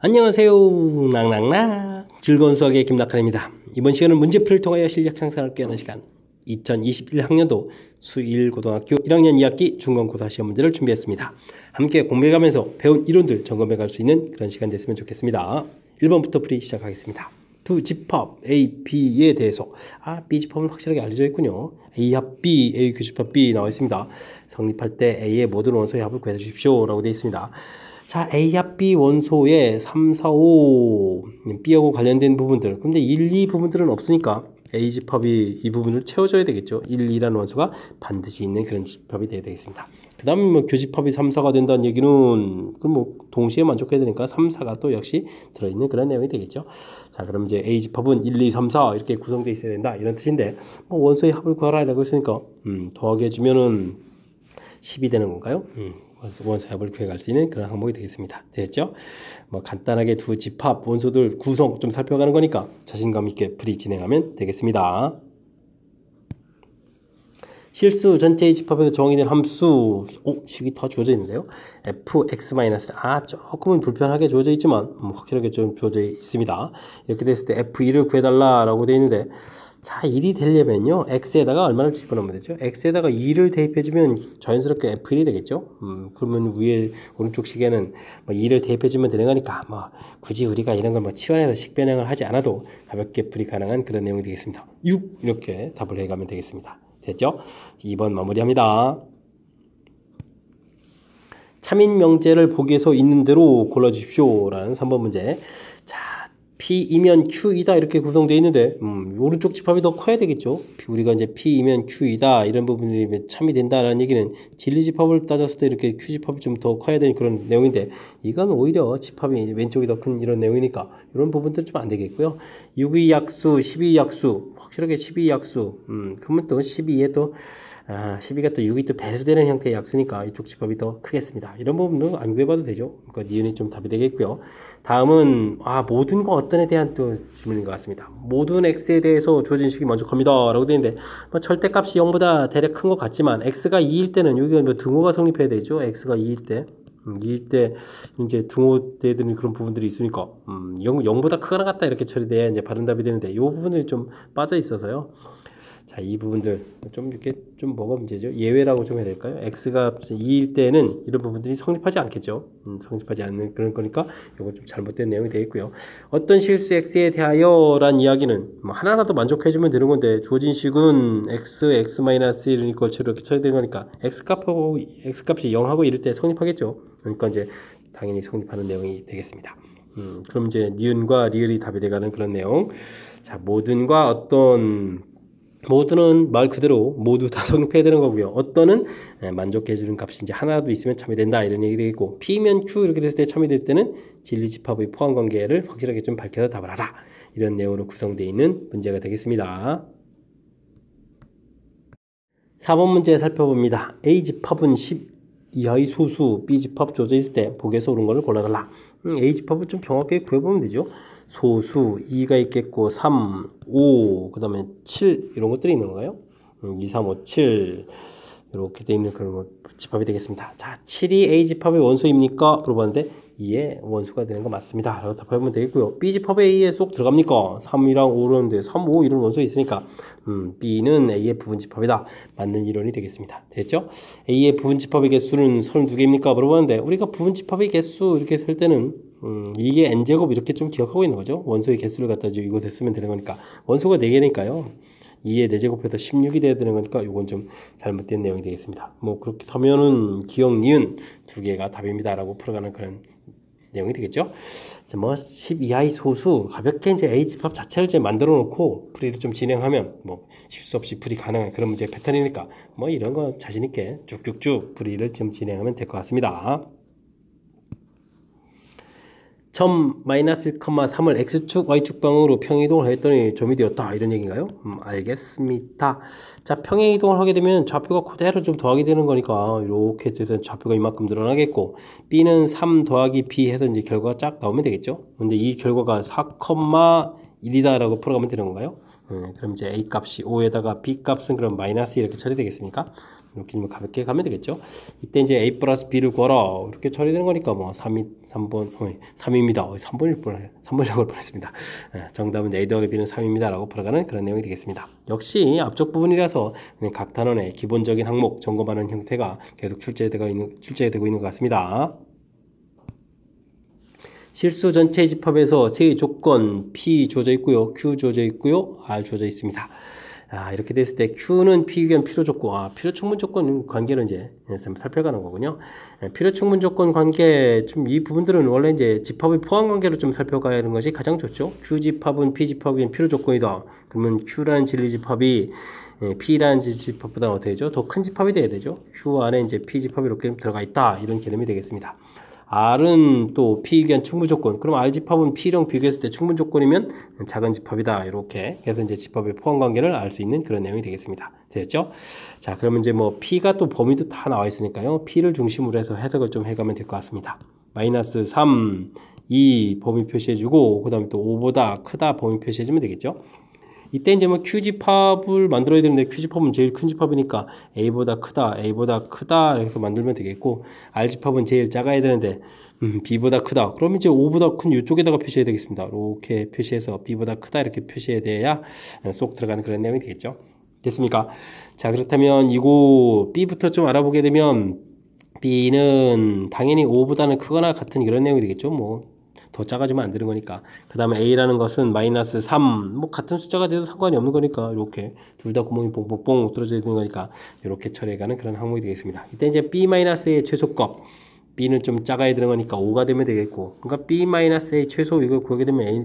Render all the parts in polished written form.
안녕하세요. 낭낭낭 즐거운 수학의 김낙한입니다. 이번 시간은 문제풀이를 통하여 실력 향상을 꾀하는 시간 2021학년도 수1고등학교 1학년 2학기 중간고사 시험 문제를 준비했습니다. 함께 공부해가면서 배운 이론들 점검해 갈 수 있는 그런 시간 됐으면 좋겠습니다. 1번부터 풀이 시작하겠습니다. 두 집합 A, B에 대해서 B 집합은 확실하게 알려져 있군요. A 합 B, A 교집합 B 나와 있습니다. 성립할 때 A의 모든 원소의 합을 구해 주십시오 라고 되어 있습니다. 자, A 합 B 원소의 3, 4, 5 B하고 관련된 부분들, 근데 1, 2 부분들은 없으니까 A 집합이 이 부분을 채워줘야 되겠죠. 1, 2라는 원소가 반드시 있는 그런 집합이 되어야 되겠습니다. 그 다음에 뭐 교집합이 3, 4가 된다는 얘기는 그럼 뭐 동시에 만족해야 되니까 3, 4가 또 역시 들어있는 그런 내용이 되겠죠. 자, 그럼 이제 A 집합은 1, 2, 3, 4 이렇게 구성되어 있어야 된다 이런 뜻인데, 뭐 원소의 합을 구하라 라고 했으니까 더하기 해주면은 10이 되는 건가요? 원소의 합을 구해갈 수 있는 그런 항목이 되겠습니다. 됐죠? 뭐 간단하게 두 집합 원소들 구성 좀 살펴가는 거니까 자신감 있게 풀이 진행하면 되겠습니다. 실수 전체의 집합에서 정의된 함수 식이 더 주어져 있는데요. fx- 조금은 불편하게 주어져 있지만 확실하게 좀 주어져 있습니다. 이렇게 됐을 때 f1을 구해달라고 되어 있는데, 자, 1이 되려면요 x에다가 얼마를 집어넣으면 되죠? x에다가 2를 대입해주면 자연스럽게 f1이 되겠죠. 그러면 위에 오른쪽 식에는 뭐 2를 대입해주면 되는 거니까 뭐 굳이 우리가 이런 걸 뭐 치환해서 식변형을 하지 않아도 가볍게 풀이 가능한 그런 내용이 되겠습니다. 6 이렇게 답을 해가면 되겠습니다. 됐죠? 2번 마무리합니다. 참인 명제를 보기에서 있는 대로 골라주십시오 라는 3번 문제. 자, P이면 Q이다 이렇게 구성되어 있는데 오른쪽 집합이 더 커야 되겠죠. 우리가 이제 P이면 Q이다 이런 부분이 참이 된다라는 얘기는 진리 집합을 따졌을 때 이렇게 Q 집합이 좀 더 커야 되는 그런 내용인데, 이건 오히려 집합이 왼쪽이 더 큰 이런 내용이니까 이런 부분들은 좀 안 되겠고요. 6의 약수, 12의 약수, 확실하게 12의 약수, 그러면 또 12에 또 12가 또 6이 또 배수되는 형태의 약수니까 이쪽 집합이 더 크겠습니다. 이런 부분은 안 구해봐도 되죠. 그러니까 니은이 좀 답이 되겠고요. 다음은 모든과 어떤에 대한 또 질문인 것 같습니다. 모든 x에 대해서 주어진 식이 만족합니다 라고 되어 있는데, 절대값이 0보다 대략 큰 것 같지만 x가 2일 때는 여기가 뭐 등호가 성립해야 되죠. x가 2일 때 2일 때 이제 등호되는 그런 부분들이 있으니까 0보다 크거나 같다 이렇게 처리돼야 이제 바른 답이 되는데, 이 부분이 좀 빠져 있어서요. 자, 이 부분들 좀 이렇게 좀 뭐가 문제죠? 예외라고 좀 해야 될까요? x가 2일 때는 이런 부분들이 성립하지 않겠죠. 성립하지 않는 그런 거니까 이거 좀 잘못된 내용이 되겠고요. 어떤 실수 x에 대하여 란 이야기는 뭐 하나라도 만족해주면 되는 건데, 주어진 식은 x, x-1을 걸쳐로 이렇게 쳐야 되는 거니까 x값이 0하고 이럴 때 성립하겠죠. 그러니까 이제 당연히 성립하는 내용이 되겠습니다. 그럼 이제 니은과 리을이 답이 돼가는 그런 내용. 자, 모든과 어떤, 모두는 말 그대로 모두 다 성립해야 되는 거고요. 어떤은 만족해주는 값이 이제 하나라도 있으면 참이 된다 이런 얘기 되겠고, P면 Q 이렇게 됐을 때 참이 될 때는 진리 집합의 포함 관계를 확실하게 좀 밝혀서 답을 하라 이런 내용으로 구성되어 있는 문제가 되겠습니다. 4번 문제 살펴봅니다. A 집합은 10 이하의 소수, B 집합 주어져 있을 때 복에서 옳은 거를 골라달라. A 집합을 좀 정확하게 구해보면 되죠. 소수 2가 있겠고 3, 5, 그 다음에 7 이런 것들이 있는 건가요? 2, 3, 5, 7 이렇게 되어 있는 그런 집합이 되겠습니다. 자, 7이 A 집합의 원소입니까? 물어봤는데 2의 원소가 되는 거 맞습니다 라고 답하면 되겠고요. B 집합에 A에 쏙 들어갑니까? 3이랑 5라는데 3, 5 이런 원소 있으니까 B는 A의 부분 집합이다. 맞는 이론이 되겠습니다. 됐죠? A의 부분 집합의 개수는 32개입니까? 물어봤는데, 우리가 부분 집합의 개수 이렇게 할 때는 이게 n제곱 이렇게 좀 기억하고 있는 거죠. 원소의 개수를 갖다 이곳에 쓰면 되는 거니까. 원소가 4개니까요. 2의 4제곱해서 16이 돼야 되는 거니까 이건 좀 잘못된 내용이 되겠습니다. 뭐 그렇게 하면은 기억, 니은 2개가 답입니다 라고 풀어가는 그런 내용이 되겠죠. 뭐 10 이하의 소수 가볍게 이제 A 집합 자체를 이제 만들어 놓고 풀이를 좀 진행하면 뭐 실수 없이 풀이 가능한 그런 문제 패턴이니까 뭐 이런 거 자신 있게 쭉쭉쭉 풀이를 좀 진행하면 될 것 같습니다. 점 마이너스 1,3을 x축, y축 방향으로 평행이동을 했더니 점이 되었다 이런 얘기인가요? 알겠습니다. 자, 평행이동을 하게 되면 좌표가 그대로 좀 더하게 되는 거니까 이렇게 해서 좌표가 이만큼 늘어나겠고, b는 3 더하기 b 해서 이제 결과가 쫙 나오면 되겠죠. 근데 이 결과가 4,1이다 라고 풀어가면 되는 건가요? 그럼 이제 a 값이 5에다가 b 값은 그럼 마이너스 이렇게 처리되겠습니까? 이렇게 좀 가볍게 가면 되겠죠. 이때 이제 A 플러스 B를 구하라 이렇게 처리되는 거니까 뭐 3번 3입니다. 3번일 뻔 3번이라고 뻔했습니다. 정답은 A 더하기 B는 3입니다 라고 풀어가는 그런 내용이 되겠습니다. 역시 앞쪽 부분이라서 그냥 각 단원의 기본적인 항목 점검하는 형태가 계속 출제되고 있는 것 같습니다. 실수 전체 집합에서 세 조건 P 주어져 있고요, Q 주어져 있고요, R 주어져 있습니다. 이렇게 됐을 때 Q는 P 의견 필요 조건, 필요 충분 조건 관계를 이제 살펴가는 거군요. 필요 충분 조건 관계, 좀 이 부분들은 원래 이제 집합의 포함 관계로 좀 살펴가야 하는 것이 가장 좋죠. Q 집합은 P 집합의 필요 조건이다. 그러면 Q라는 진리 집합이 P라는 집합보다 어떻게 되죠? 더 큰 집합이 돼야 되죠. Q 안에 이제 P 집합이 이렇게 들어가 있다. 이런 개념이 되겠습니다. R은 또 P 의견 충분 조건. 그럼 R 집합은 P랑 비교했을 때 충분 조건이면 작은 집합이다. 이렇게 해서 이제 집합의 포함 관계를 알 수 있는 그런 내용이 되겠습니다. 되었죠? 자, 그러면 이제 뭐 P가 또 범위도 다 나와 있으니까요. P를 중심으로 해서 해석을 좀 해가면 될 것 같습니다. 마이너스 3, 2 범위 표시해주고, 그 다음에 또 5보다 크다 범위 표시해주면 되겠죠? 이때 이제 뭐 Q집합을 만들어야 되는데 Q집합은 제일 큰 집합이니까 A보다 크다 이렇게 만들면 되겠고, R집합은 제일 작아야 되는데 B보다 크다. 그러면 이제 5보다 큰 이쪽에다가 표시해야 되겠습니다. 이렇게 표시해서 B보다 크다 이렇게 표시해야 돼야 쏙 들어가는 그런 내용이 되겠죠. 됐습니까? 자, 그렇다면 이거 B부터 좀 알아보게 되면 B는 당연히 5보다는 크거나 같은 이런 내용이 되겠죠. 뭐 더 작아지면 안 되는 거니까. 그 다음에 A라는 것은 마이너스 3, 뭐 같은 숫자가 돼도 상관이 없는 거니까 이렇게 둘 다 구멍이 뽕뽕뽕 뚫어져 있는 거니까 이렇게 처리해가는 그런 항목이 되겠습니다. 이때 이제 B-의 최소값, B는 좀 작아야 되는 거니까 5가 되면 되겠고, 그러니까 B-의 최소 이걸 구하게 되면 A,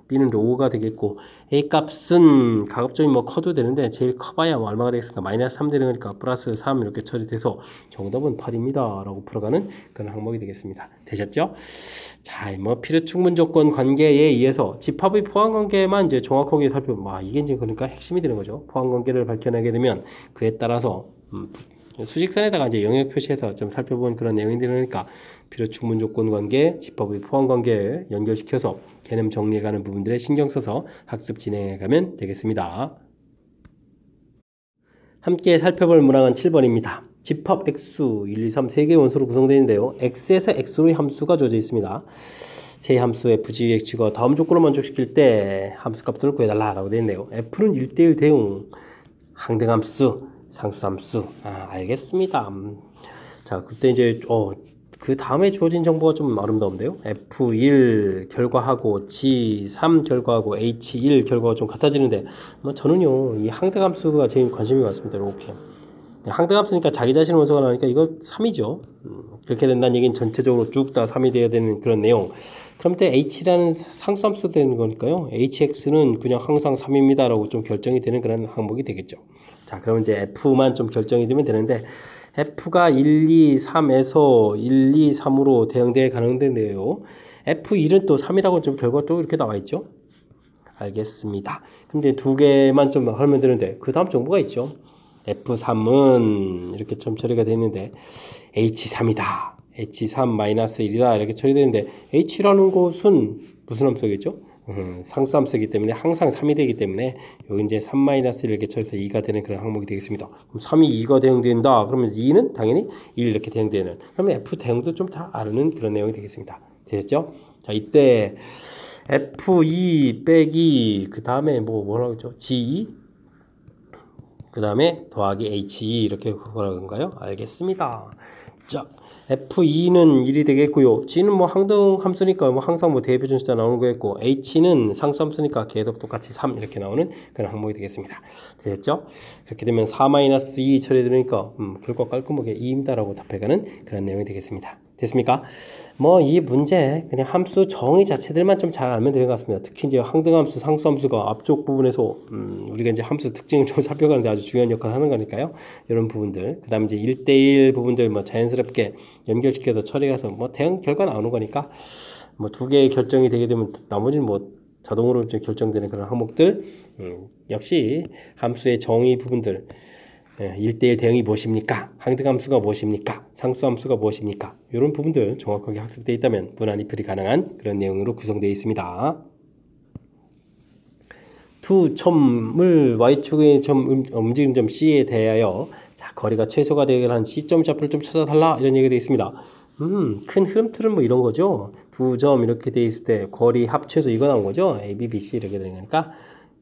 B는 5가 되겠고, A 값은 가급적이 뭐 커도 되는데 제일 커봐야 뭐 얼마가 되겠습니까? 마이너스 3 되는 거니까 플러스 3 이렇게 처리돼서 정답은 8입니다 라고 풀어가는 그런 항목이 되겠습니다. 되셨죠? 자, 뭐 필요 충분 조건 관계에 의해서 집합의 포함 관계만 이제 정확하게 살펴보면, 이게 이제 그러니까 핵심이 되는 거죠. 포함 관계를 밝혀내게 되면 그에 따라서 수직선에다가 이제 영역 표시해서 좀 살펴본 그런 내용이 되니까 필요 충분 조건 관계, 집합의 포함 관계에 연결시켜서 개념 정리해가는 부분들에 신경 써서 학습 진행해가면 되겠습니다. 함께 살펴볼 문항은 7번입니다. 집합 X, 1, 2, 3 3개의 원소로 구성되어 있는데요. X에서 X로의 함수가 주어져 있습니다. 세 함수의 부지 X가 다음 조건을 만족시킬 때 함수 값들을 구해달라고 되어 있네요. F는 1대1 대응, 항등함수, 상수함수. 알겠습니다. 자, 그때 이제 그 다음에 주어진 정보가 좀 아름다운데요. F1 결과하고 G3 결과하고 H1 결과가 좀 같아지는데, 뭐 저는요 이 항등함수가 제일 관심이 많습니다. 이렇게 항등함수니까 자기 자신의 원소가 나오니까 이거 3이죠. 그렇게 된다는 얘기는 전체적으로 쭉 다 3이 되어야 되는 그런 내용. 그럼 때 H라는 상수함수 되는 거니까요. HX는 그냥 항상 3입니다 라고 좀 결정이 되는 그런 항목이 되겠죠. 자, 그럼 이제 F만 좀 결정이 되면 되는데, F가 1, 2, 3에서 1, 2, 3으로 대응되어 가능한데요. F1은 또 3이라고 좀 결과가 또 이렇게 나와 있죠. 알겠습니다. 근데 두 개만 좀 하면 되는데, 그 다음 정보가 있죠. F3은 이렇게 좀 처리가 되는데 H3이다. H3-1이다. 이렇게 처리되는데, H라는 것은 무슨 함수겠죠? 상수함수이기 때문에 항상 3이 되기 때문에 여기 이제 3-1 이렇게 처리해서 2가 되는 그런 항목이 되겠습니다. 그럼 3이 2가 대응된다. 그러면 2는 당연히 1 이렇게 대응되는. 그러면 F 대응도 좀 다 아는 그런 내용이 되겠습니다. 되셨죠? 자, 이때 F2 빼기 그 다음에 뭐라고 했죠? G2 그 다음에 더하기 H2 이렇게 뭐라고 한가요? 알겠습니다. 자, F2는 1이 되겠고요. G는 뭐 항등 함수니까 뭐 항상 뭐 대표준 숫자 나오는 거였고, H는 상수 함수니까 계속 똑같이 3 이렇게 나오는 그런 항목이 되겠습니다. 되겠죠? 그렇게 되면 4-2 처리되니까 결과 깔끔하게 2입니다라고 답해가는 그런 내용이 되겠습니다. 됐습니까? 뭐 이 문제 그냥 함수 정의 자체들만 좀 잘 알면 되는 것 같습니다. 특히 이제 항등함수, 상수함수가 앞쪽 부분에서 우리가 이제 함수 특징을 좀 살펴가는데 아주 중요한 역할을 하는 거니까요. 이런 부분들, 그 다음에 이제 1대1 부분들 뭐 자연스럽게 연결시켜서 처리해서 뭐 대응 결과 나오는 거니까 뭐 두 개의 결정이 되게 되면 나머지는 뭐 자동으로 좀 결정되는 그런 항목들, 역시 함수의 정의 부분들, 1대1 대응이 무엇입니까? 항등함수가 무엇입니까? 상수함수가 무엇입니까? 이런 부분들 정확하게 학습되어 있다면 무난히 풀이 가능한 그런 내용으로 구성되어 있습니다. 두 점을 Y축의 점 움직이는 점 C에 대하여, 자, 자, 거리가 최소가 되게 한 C점 좌표를 좀 찾아달라 이런 얘기가 되어 있습니다. 큰 흐름틀은 뭐 이런 거죠. 두 점 이렇게 돼 있을 때 거리 합최소 이거 나온 거죠. A, B, B, C 이렇게 되는 거니까.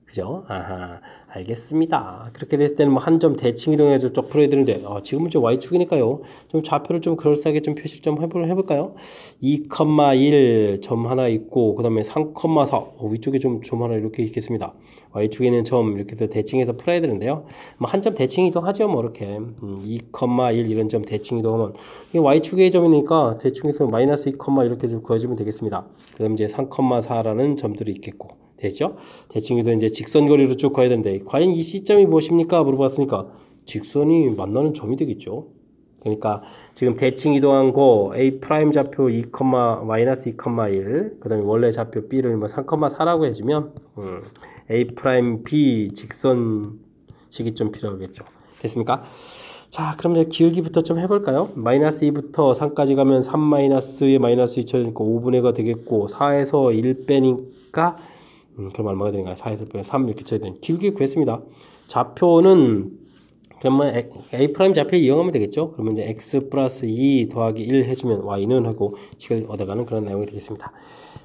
그죠? 아하, 알겠습니다. 그렇게 됐을 때는 뭐 한 점 대칭 이동해서 쭉 풀어야 되는데, 지금은 좀 Y축이니까요. 좀 좌표를 좀 그럴싸하게 좀 표시를 좀 해볼까요? 2,1 점 하나 있고, 그 다음에 3,4. 위쪽에 좀 하나 이렇게 있겠습니다. Y축에는 점 이렇게 해서 대칭해서 풀어야 되는데요. 뭐 한 점 대칭 이동하죠. 뭐 이렇게. 2,1 이런 점 대칭 이동하면, 이게 Y축의 점이니까 대충해서 마이너스 2, 이렇게 좀 구해주면 되겠습니다. 그 다음 이제 3,4라는 점들이 있겠고. 됐죠? 대칭이도 이제 직선거리로 쭉 가야 되는데 과연 이 C점이 무엇입니까? 물어봤으니까 직선이 만나는 점이 되겠죠. 그러니까 지금 대칭 이동한 거 A 프라임 좌표 2, 마이너스 2,1 그 다음에 원래 좌표 B를 뭐 3,4라고 해주면 A 프라임 B 직선식이 좀 필요하겠죠. 됐습니까? 자, 그럼 이제 기울기부터 좀 해볼까요? 마이너스 2부터 3까지 가면 3 마이너스에 마이너스 2 쳐니까 5분의 가 되겠고 4에서 1 빼니까 그럼 얼마가 되는가요? 4에서 빼면 3 이렇게 쳐야 되는 기울기 구했습니다. 좌표는 그러면 A 프라임 좌표 이용하면 되겠죠? 그러면 이제 X 플러스 2 더하기 1 해주면 Y는 하고 식을 얻어가는 그런 내용이 되겠습니다.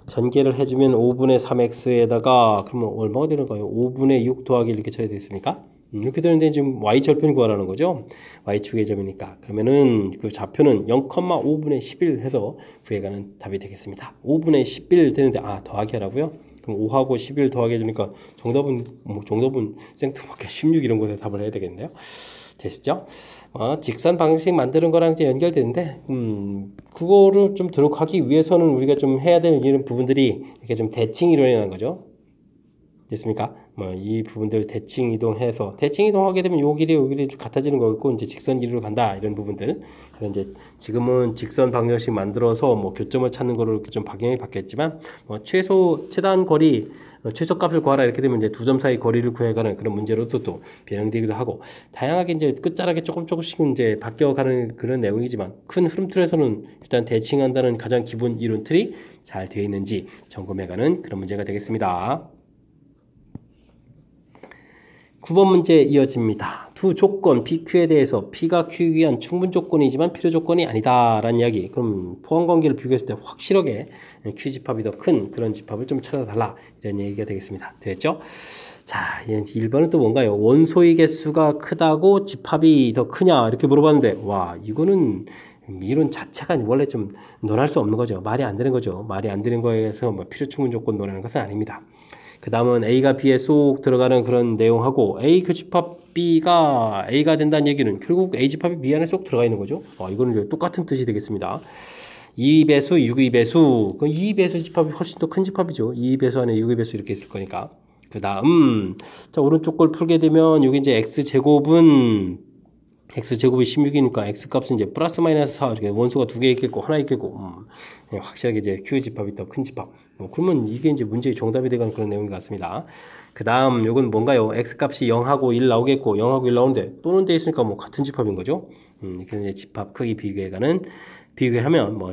전개를 해주면 5분의 3X에다가 그러면 얼마가 되는가요? 5분의 6 더하기 이렇게 쳐야 되겠습니까? 이렇게 되는데 지금 Y절편 구하라는 거죠. Y축의 점이니까. 그러면은 그 좌표는 0,5분의 11 해서 구해가는 답이 되겠습니다. 5분의 11 되는데 더하기 하라고요? 그럼 5하고 11 더하기 해주니까 정답은 생뚱맞게 16 이런 거에 답을 해야 되겠네요. 됐죠? 직선 방식 만드는 거랑 이제 연결되는데 그거를 좀 들어가기 위해서는 우리가 좀 해야 되는 이런 부분들이 이렇게 좀 대칭 이론이라는 거죠. 됐습니까? 이 부분들 대칭 이동해서 대칭 이동하게 되면 요 길이 좀 같아지는 거고 이제 직선 길이로 간다 이런 부분들. 그런 이제 지금은 직선 방정식 만들어서 교점을 찾는 거로 좀 방향이 바뀌었지만 최단 거리 최소값을 구하라 이렇게 되면 이제 두 점 사이 거리를 구해가는 그런 문제로도 또 변형되기도 하고 다양하게 이제 끝자락에 조금씩 이제 바뀌어가는 그런 내용이지만 큰 흐름틀에서는 일단 대칭한다는 가장 기본 이론 틀이 잘 되어 있는지 점검해가는 그런 문제가 되겠습니다. 9번 문제 이어집니다. 두 조건 PQ에 대해서 P가 Q에 위한 충분 조건이지만 필요 조건이 아니다 라는 이야기. 그럼 포함관계를 비교했을 때 확실하게 Q 집합이 더 큰 그런 집합을 좀 찾아달라 이런 얘기가 되겠습니다. 됐죠? 자, 1번은 또 뭔가요? 원소의 개수가 크다고 집합이 더 크냐 이렇게 물어봤는데 이거는 이론 자체가 원래 좀 논할 수 없는 거죠. 말이 안 되는 거죠. 말이 안 되는 거에서 필요 충분 조건 논하는 것은 아닙니다. 그 다음은 A가 B에 쏙 들어가는 그런 내용하고 A 교집합 B가 A가 된다는 얘기는 결국 A 집합이 B 안에 쏙 들어가 있는 거죠. 이거는 이제 똑같은 뜻이 되겠습니다. 2배수, 6배수. 그 2배수 집합이 훨씬 더 큰 집합이죠. 2배수 안에 6배수 이렇게 있을 거니까. 그 다음, 자, 오른쪽 걸 풀게 되면 여기 이제 X제곱이 16이니까 X값은 이제 플러스 마이너스 4 이렇게 원소가 두 개 있겠고 하나 있겠고 확실하게 이제 Q 집합이 더 큰 집합. 그러면 이게 이제 문제의 정답이 되는 그런 내용인 것 같습니다. 그 다음 요건 뭔가요? X값이 0하고 1 나오겠고 0하고 1 나오는데 또는 돼 있으니까 같은 집합인 거죠. 그래서 이제 집합 크기 비교하면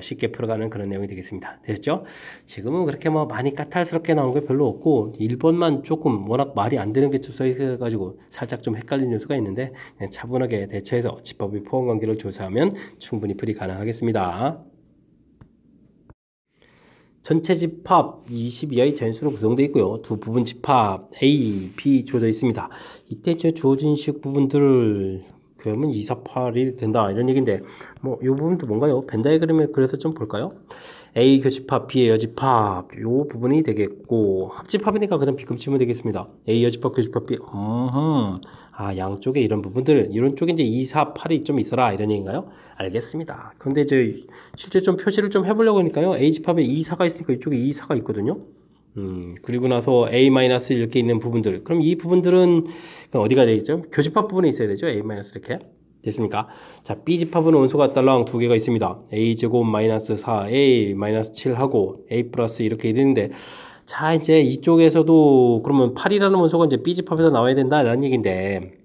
쉽게 풀어가는 그런 내용이 되겠습니다. 됐죠? 지금은 그렇게 많이 까탈스럽게 나온 게 별로 없고 1번만 조금 워낙 말이 안 되는 게 좀 써있어가지고 살짝 좀 헷갈리는 요소가 있는데 그냥 차분하게 대처해서 집합의 포함관계를 조사하면 충분히 풀이 가능하겠습니다. 전체 집합 20 이하의 자연수로 구성되어 있고요. 두 부분 집합 A, B 주어져 있습니다. 이때 주어진 식 부분들을 그러면 2, 4, 8이 된다 이런 얘기인데 이 부분도 뭔가요? 벤 다이그램에 그래서 좀 볼까요? A 교집합, B의 여집합 이 부분이 되겠고 합집합이니까 그냥 비금 치면 되겠습니다. A 여집합, 교집합, B 양쪽에 이런 부분들 이런 쪽에 이제 2, 4, 8이 좀 있어라 이런 얘기인가요? 알겠습니다. 근데 이제 실제 좀 표시를 좀 해보려고 하니까요. A 집합에 2, 4가 있으니까 이쪽에 2, 4가 있거든요. 그리고 나서 A- 이렇게 있는 부분들. 그럼 이 부분들은 어디가 되겠죠? 교집합 부분에 있어야 되죠. A- 이렇게. 됐습니까? 자, B 집합은 원소가 딸랑 두 개가 있습니다. A제곱 마이너스 4, A 마이너스 7하고 A 플러스 이렇게 되는데 자, 이제 이쪽에서도 그러면 8이라는 원소가 이제 B 집합에서 나와야 된다라는 얘기인데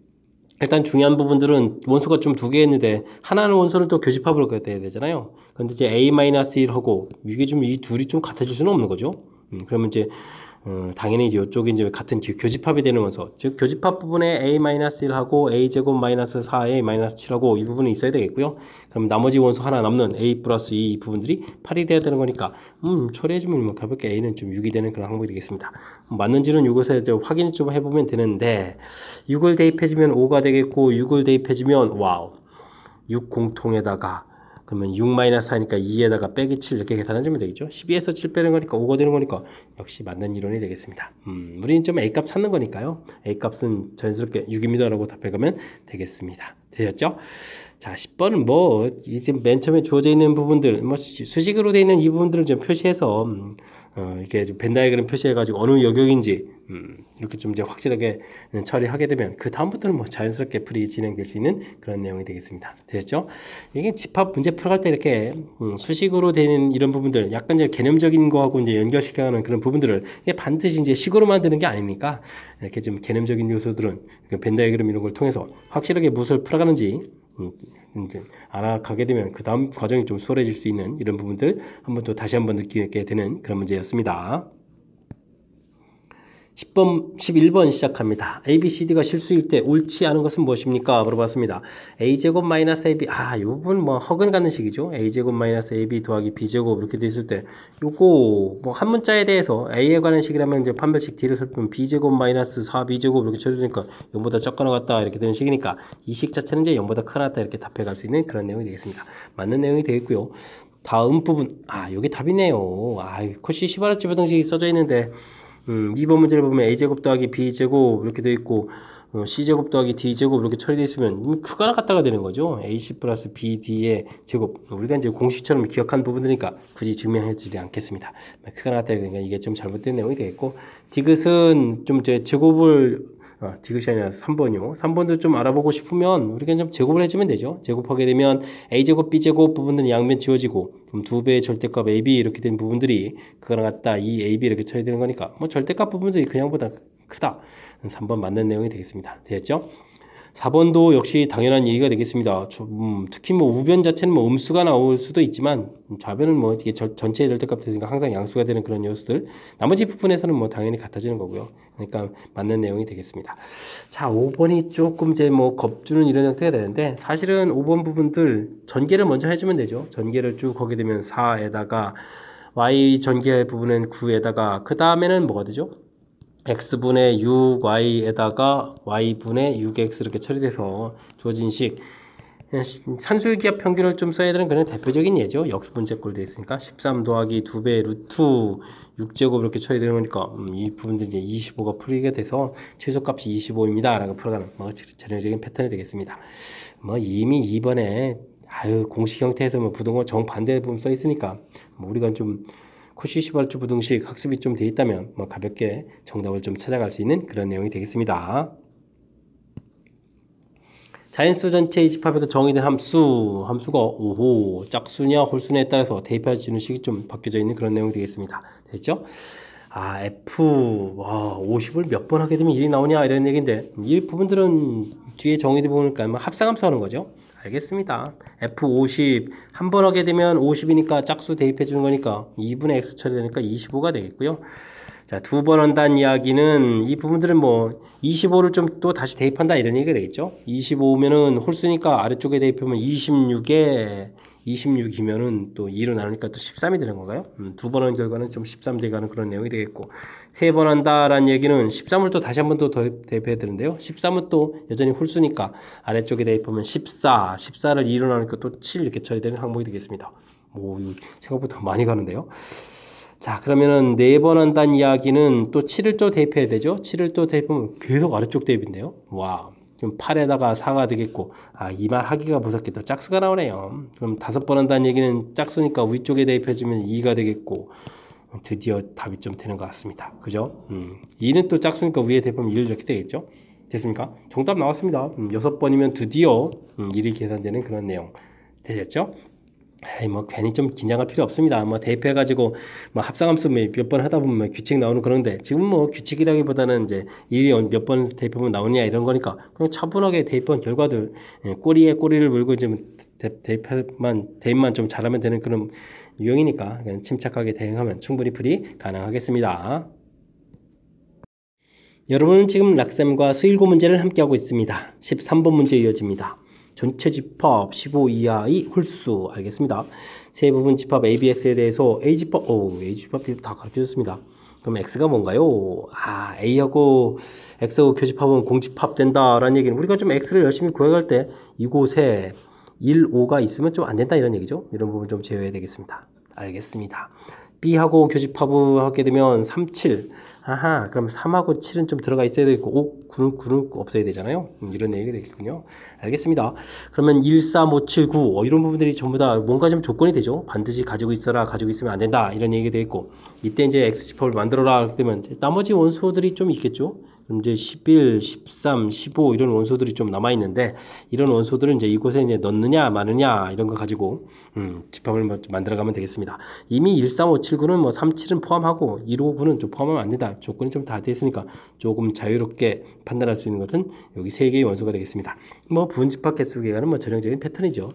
일단 중요한 부분들은 원소가 좀 두 개 있는데 하나는 원소를 또 교집합으로 해야 되잖아요. 근데 이제 A-1하고 이게 좀 이 둘이 좀 같아질 수는 없는 거죠. 그러면 이제 당연히 이제 이쪽이 이제 같은 교집합이 되는 원소, 즉 교집합 부분에 a-1하고 a제곱 마이너스 4a 마이너스 7하고 이 부분이 있어야 되겠고요. 그럼 나머지 원소 하나 남는 a 플러스 2 이 부분들이 8이 돼야 되는 거니까 처리해주면 뭐 가볍게 a는 좀 6이 되는 그런 항목이 되겠습니다. 맞는지는 이것에 이제 확인 좀 해보면 되는데 6을 대입해주면 5가 되겠고 6을 대입해주면 와우 6 공통에다가 그러면 6-4니까 2에다가 빼기 7 이렇게 계산해주면 되겠죠. 12에서 7 빼는 거니까 5가 되는 거니까 역시 맞는 이론이 되겠습니다. 우리는 좀 A값 찾는 거니까요. A값은 자연스럽게 6입니다 라고 답해가면 되겠습니다. 되셨죠? 자, 10번은 뭐 이제 맨 처음에 주어져 있는 부분들 뭐 수식으로 되어 있는 이 부분들을 좀 표시해서 이렇게 벤 다이어그램 표시해가지고 어느 영역인지 이렇게 좀 이제 확실하게 처리하게 되면 그 다음부터는 뭐 자연스럽게 풀이 진행될 수 있는 그런 내용이 되겠습니다. 되셨죠? 이게 집합 문제 풀어갈 때 이렇게 수식으로 되는 이런 부분들 약간 이제 개념적인 거하고 이제 연결시켜가는 그런 부분들을 이게 반드시 이제 식으로 만드는 게 아니니까 이렇게 좀 개념적인 요소들은 벤 다이어그램 이런 걸 통해서 확실하게 무엇을 풀어가는지 이제 알아가게 되면 그 다음 과정이 좀 수월해질 수 있는 이런 부분들 한번 또 다시 한번 느끼게 되는 그런 문제였습니다. 11번 시작합니다. A, B, C, D가 실수일 때 옳지 않은 것은 무엇입니까? 물어봤습니다. A제곱 마이너스 AB, 이 부분 뭐 허근 갖는 식이죠. A제곱 마이너스 AB 더하기 B제곱 이렇게 돼 있을 때 요거 뭐 한 문자에 대해서 A에 관한 식이라면 이제 판별식 D를 살피면 B제곱 마이너스 4B제곱 이렇게 처리되니까 0보다 적거나 같다 이렇게 되는 식이니까 이 식 자체는 이제 0보다 크나 같다 이렇게 답해 갈 수 있는 그런 내용이 되겠습니다. 맞는 내용이 되겠고요. 다음 부분, 요게 답이네요. 코시 시바라치 부등식이 써져 있는데 2번 문제를 보면 a제곱 더하기 b제곱 이렇게 되어 있고 c제곱 더하기 d제곱 이렇게 처리되어 있으면 크거나 같다가 되는 거죠. ac 플러스 bd의 제곱 우리가 이제 공식처럼 기억한 부분이니까 굳이 증명해주지 않겠습니다. 크거나 같다가 되니까 이게 좀 잘못된 내용이 되겠고 디귿은 좀 제곱을 디귿이 아니라 3번이요. 3번도 좀 알아보고 싶으면 우리가 좀 제곱을 해주면 되죠. 제곱하게 되면 a제곱 b제곱 부분들은 양면 지워지고 그럼 2배의 절대값 ab 이렇게 된 부분들이 그거랑 같다. 이 ab 이렇게 처리되는 거니까 뭐 절대값 부분들이 그냥보다 크다. 3번 맞는 내용이 되겠습니다. 되었죠? 4번도 역시 당연한 얘기가 되겠습니다. 특히 뭐 우변 자체는 뭐 음수가 나올 수도 있지만 좌변은 뭐 이게 전체의 절대값 되니까 항상 양수가 되는 그런 요소들 나머지 부분에서는 뭐 당연히 같아지는 거고요. 그러니까 맞는 내용이 되겠습니다. 자, 5번이 조금 이제 뭐 겁주는 이런 형태가 되는데 사실은 5번 부분들 전개를 먼저 해주면 되죠. 전개를 쭉 하게 되면 4에다가 y 전개 부분은 9에다가 그 다음에는 뭐가 되죠? x분의 6y에다가 y분의 6x 이렇게 처리돼서 주어진 식 산술기압 평균을 좀 써야 되는 그런 대표적인 예죠. 역수분제꼴 되어 있으니까 13 더하기 2배 루트 6제곱 이렇게 처리되는 거니까 이 부분들 이제 25가 풀리게 돼서 최소값이 25입니다 라고 풀어가는 뭐 전형적인 패턴이 되겠습니다. 뭐 이미 2번에 공식 형태에서 뭐 부등호 정반대 부분 써 있으니까 뭐 우리가 좀 코시 시바르츠 부등식 학습이 좀 돼 있다면 뭐 가볍게 정답을 좀 찾아갈 수 있는 그런 내용이 되겠습니다. 자연수 전체의 집합에서 정의된 함수가 오호 짝수냐 홀수냐에 따라서 대입해주는 식이 좀 바뀌어져 있는 그런 내용이 되겠습니다. 됐죠? F 50을 몇 번 하게 되면 1이 나오냐 이런 얘기인데 이 부분들은 뒤에 정의돼 보니까 합성함수 하는 거죠. 알겠습니다. F50 한 번 하게 되면 50이니까 짝수 대입해 주는 거니까 2분의 x 처리되니까 25가 되겠고요. 자, 2번 한다는 이야기는 이 부분들은 뭐 25를 좀 또 다시 대입한다 이런 얘기가 되겠죠. 25면은 홀수니까 아래쪽에 대입하면 26이면은 또 2로 나누니까 또 13이 되는 건가요? 2번 한 결과는 좀 13 돼가는 그런 내용이 되겠고 3번 한다라는 얘기는 13을 또 다시 한 번 더 대입해야 되는데요. 13은 또 여전히 홀수니까 아래쪽에 대입하면 14를 2로 나누니까 또 7 이렇게 처리되는 항목이 되겠습니다. 생각보다 많이 가는데요. 자, 그러면은 4번 한다는 이야기는 또 7을 또 대입해야 되죠. 7을 또 대입하면 계속 아래쪽 대입인데요. 와, 그럼 8에다가 4가 되겠고, 이 말 하기가 무섭겠다. 짝수가 나오네요. 그럼 5번 한다는 얘기는 짝수니까 위쪽에 대입해주면 2가 되겠고, 드디어 답이 좀 되는 것 같습니다. 그죠? 2는 또 짝수니까 위에 대입하면 1 이렇게 되겠죠. 됐습니까? 정답 나왔습니다. 6번이면 드디어 1이 계산되는 그런 내용 되셨죠? 뭐 괜히 좀 긴장할 필요 없습니다. 뭐 대입해가지고 뭐 합성함수 몇 번 하다 보면 규칙 나오는 그런데 지금 뭐 규칙이라기보다는 이제 일이 몇 번 대입하면 나오냐 이런 거니까 그냥 차분하게 대입한 결과들 꼬리에 꼬리를 물고 좀 대입만 좀 잘하면 되는 그런 유형이니까 그냥 침착하게 대응하면 충분히 풀이 가능하겠습니다. 여러분은 지금 락쌤과 수일고 문제를 함께하고 있습니다. 13번 문제 이어집니다. 전체 집합 15 이하의 홀수 알겠습니다. 세 부분 집합 ABX에 대해서 A집합이 다 가르쳐줬습니다. 그럼 X가 뭔가요? A하고 X하고 교집합은 공집합 된다라는 얘기는 우리가 좀 X를 열심히 구해갈 때 이곳에 1, 5가 있으면 좀 안 된다 이런 얘기죠. 이런 부분 좀 제외해야 되겠습니다. 알겠습니다. B하고 교집합을 하게 되면 3, 7. 그럼 3하고 7은 좀 들어가 있어야 되겠고 9는 없어야 되잖아요. 이런 얘기가 되겠군요. 알겠습니다. 그러면 1, 3, 5, 7, 9 이런 부분들이 전부 다 뭔가 좀 조건이 되죠. 반드시 가지고 있어라, 가지고 있으면 안 된다 이런 얘기가 되겠고 이때 이제 X집합을 만들어라 그렇게 되면 나머지 원소들이 좀 있겠죠. 그럼 이제 11, 13, 15 이런 원소들이 좀 남아 있는데 이런 원소들은 이제 이곳에 이제 넣느냐 마느냐 이런 거 가지고 집합을 만들어 가면 되겠습니다. 이미 1, 3, 5, 7, 9는 뭐 3, 7은 포함하고 1, 5, 9는 좀 포함하면 안 된다. 조건이 좀 다 돼 있으니까 조금 자유롭게 판단할 수 있는 것은 여기 세 개의 원소가 되겠습니다. 뭐 부분집합 개수 계산은 뭐 전형적인 패턴이죠.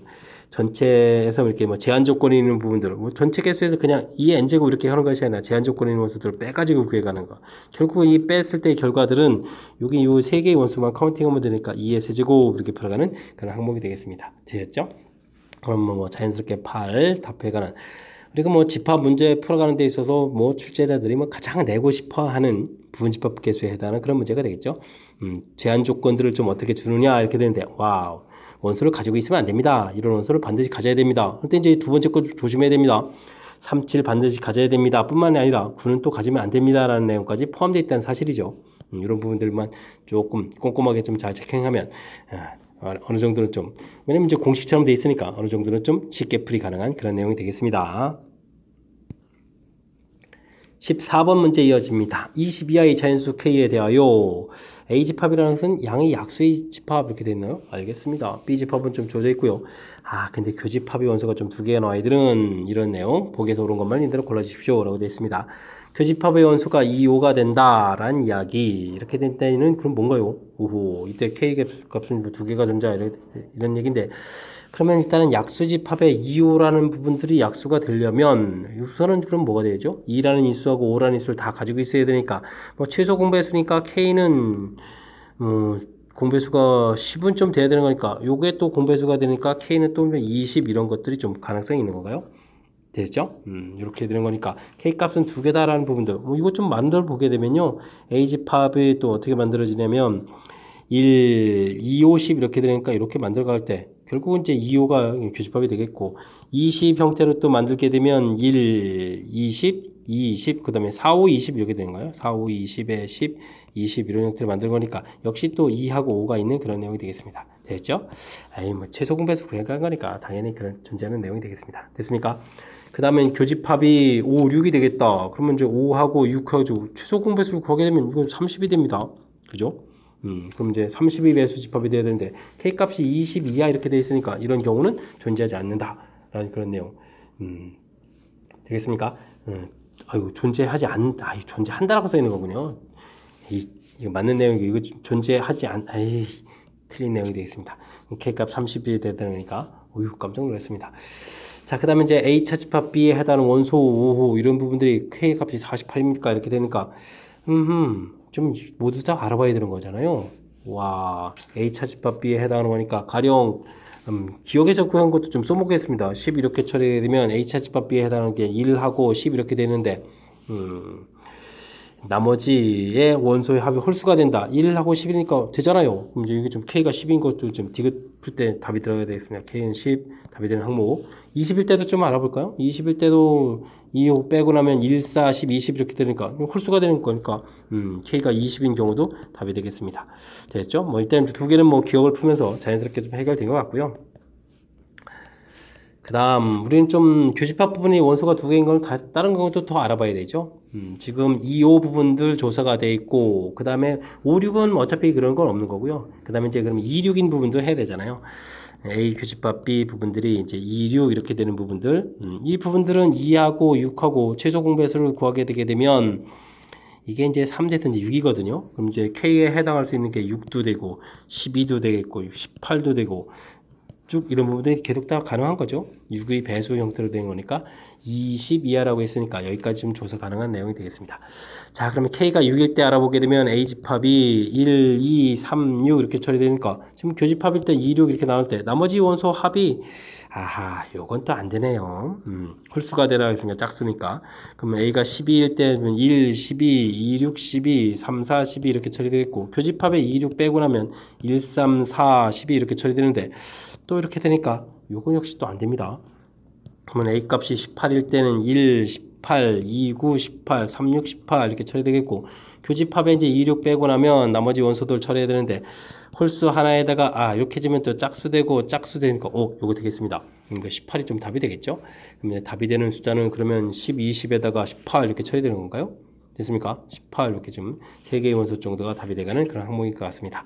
전체에서 이렇게 뭐 제한 조건이 있는 부분들, 뭐 전체 개수에서 그냥 2의 n제곱 이렇게 하는 것이 아니라 제한 조건이 있는 원소들을 빼가지고 구해가는 거. 결국 이 뺐을 때의 결과들은 여기 이 세 개의 원소만 카운팅하면 되니까 2의 세제곱 이렇게 풀어가는 그런 항목이 되겠습니다. 되셨죠? 그럼 뭐 자연스럽게 8 답해가는. 그리고 뭐 집합 문제 풀어가는 데 있어서 뭐 출제자들이 뭐 가장 내고 싶어 하는 부분집합 개수에 해당하는 그런 문제가 되겠죠. 제한 조건들을 좀 어떻게 주느냐 이렇게 되는데 와우. 원소를 가지고 있으면 안 됩니다. 이런 원소를 반드시 가져야 됩니다. 그때 이제 두 번째 거 조심해야 됩니다. 3, 7 반드시 가져야 됩니다. 뿐만이 아니라 9는 또 가지면 안 됩니다. 라는 내용까지 포함되어 있다는 사실이죠. 이런 부분들만 조금 꼼꼼하게 좀 잘 체킹하면 어느 정도는 좀 왜냐면 이제 공식처럼 돼 있으니까 어느 정도는 좀 쉽게 풀이 가능한 그런 내용이 되겠습니다. 14번 문제 이어집니다. 20 이하의 자연수 K에 대하여 A집합이라는 것은 양의 약수의 집합 이렇게 되어 있나요? 알겠습니다. B집합은 좀 주어져 있고요. 근데 교집합의 원소가 좀 두 개의 아이들은 이런 내용 보기에서 옳은 것만 이대로 골라주십시오 라고 되어 있습니다. 교집합의 원소가 2, 5가 된다라는 이야기 이렇게 된 때는 그럼 뭔가요? 이때 K 값은 두 개가 존재 이런 얘기인데 그러면 일단은 약수집합의 2, 5라는 부분들이 약수가 되려면 우선은 그럼 뭐가 되죠? 2라는 인수하고 5라는 인수를 다 가지고 있어야 되니까 뭐 최소 공배수니까 K는 공배수가 10은 좀 돼야 되는 거니까 요게 또 공배수가 되니까 K는 또 20 이런 것들이 좀 가능성이 있는 건가요? 되죠? 이렇게 되는 거니까 K값은 두 개다라는 부분들 이거 좀 만들어 보게 되면요 A집합이 또 어떻게 만들어지냐면 1, 2, 5, 10 이렇게 되니까 이렇게 만들어 갈 때 결국은 이제 2, 5가 교집합이 되겠고 20 형태로 또 만들게 되면 1, 20, 2, 20 그 다음에 4, 5, 20 이렇게 되는 거예요. 4, 5, 20에 10, 20 이런 형태를 만들 거니까 역시 또 2하고 5가 있는 그런 내용이 되겠습니다. 됐죠? 뭐 최소 공배수 구해간 거니까 당연히 그런 존재하는 내용이 되겠습니다. 됐습니까? 그 다음에 교집합이 5, 6이 되겠다. 그러면 이제 5하고 6하고 최소 공배수를 구하게 되면 이건 30이 됩니다. 그죠? 그럼 이제 32 배수 집합이 돼야 되는데 K값이 20 이하 이렇게 돼 있으니까 이런 경우는 존재하지 않는다라는 그런 내용 되겠습니까? 존재한다라고 써 있는 거군요. 이거 맞는 내용이고 이거 존재하지 틀린 내용이 되겠습니다. K값 30이 돼야 되니까 깜짝 놀랐습니다. 자, 그 다음에 이제 A차 집합 B에 해당하는 원소 5호 이런 부분들이 K값이 48입니까? 이렇게 되니까 좀 모두 다 알아봐야 되는 거잖아요. 와, A차 집합 B에 해당하는 거니까 가령 기억에서 구한 것도 좀 써보겠습니다. 10 이렇게 처리되면 A차 집합 B에 해당하는 게 1하고 10 이렇게 되는데 나머지의 원소의 합이 홀수가 된다. 1하고 10이니까 되잖아요. 그럼 이제 이게 좀 K가 10인 것도 좀 디귿 풀 때 답이 들어가야 되겠습니다. K는 10, 답이 되는 항목. 20일 때도 좀 알아볼까요? 20일 때도 2, 5 빼고 나면 1, 4, 10, 20 이렇게 되니까 홀수가 되는 거니까 K가 20인 경우도 답이 되겠습니다. 됐죠? 뭐 일단 두 개는 뭐 기억을 풀면서 자연스럽게 좀 해결된 것 같고요. 그 다음 우리는 좀 교집합 부분이 원소가 두 개인 걸 다른 것도 더 알아봐야 되죠. 지금 2, 5 부분들 조사가 돼 있고 그 다음에 5, 6은 어차피 그런 건 없는 거고요. 그 다음에 이제 그럼 2, 6인 부분도 해야 되잖아요. A 교집합 B 부분들이 이제 2, 6 이렇게 되는 부분들 이 부분들은 2하고 6하고 최소 공배수를 구하게 되게 되면 이게 이제 3대에서 이제 6이거든요. 그럼 이제 K에 해당할 수 있는 게 6도 되고 12도 되겠고 18도 되고 쭉 이런 부분들이 계속 다 가능한 거죠. 6의 배수 형태로 된 거니까 20 이하라고 했으니까 여기까지 좀 조사 가능한 내용이 되겠습니다. 자, 그러면 K가 6일 때 알아보게 되면 A 집합이 1, 2, 3, 6 이렇게 처리되니까 지금 교집합일 때 2, 6 이렇게 나올 때 나머지 원소 합이 아하, 요건 또 안 되네요. 홀수가 되라 했으니까 짝수니까. 그러면 A가 12일 때는 1, 12, 2, 6, 12, 3, 4, 12 이렇게 처리되겠고 교집합에 2, 6 빼고 나면 1, 3, 4, 12 이렇게 처리되는데 또 이렇게 되니까 요건 역시 또 안 됩니다. 그러면 A 값이 18일 때는 1, 18, 2, 9, 18, 3, 6, 18 이렇게 처리되겠고 교집합에 이제 2, 6 빼고 나면 나머지 원소들 처리해야 되는데 홀수 하나에다가 이렇게 지면 또 짝수 되고 짝수 되니까 요거 되겠습니다. 그러니까 18이 좀 답이 되겠죠. 그러면 답이 되는 숫자는 그러면 10, 20에다가 18 이렇게 처리되는 건가요? 됐습니까? 18 이렇게 좀 3개의 원소 정도가 답이 되가는 그런 항목일 것 같습니다.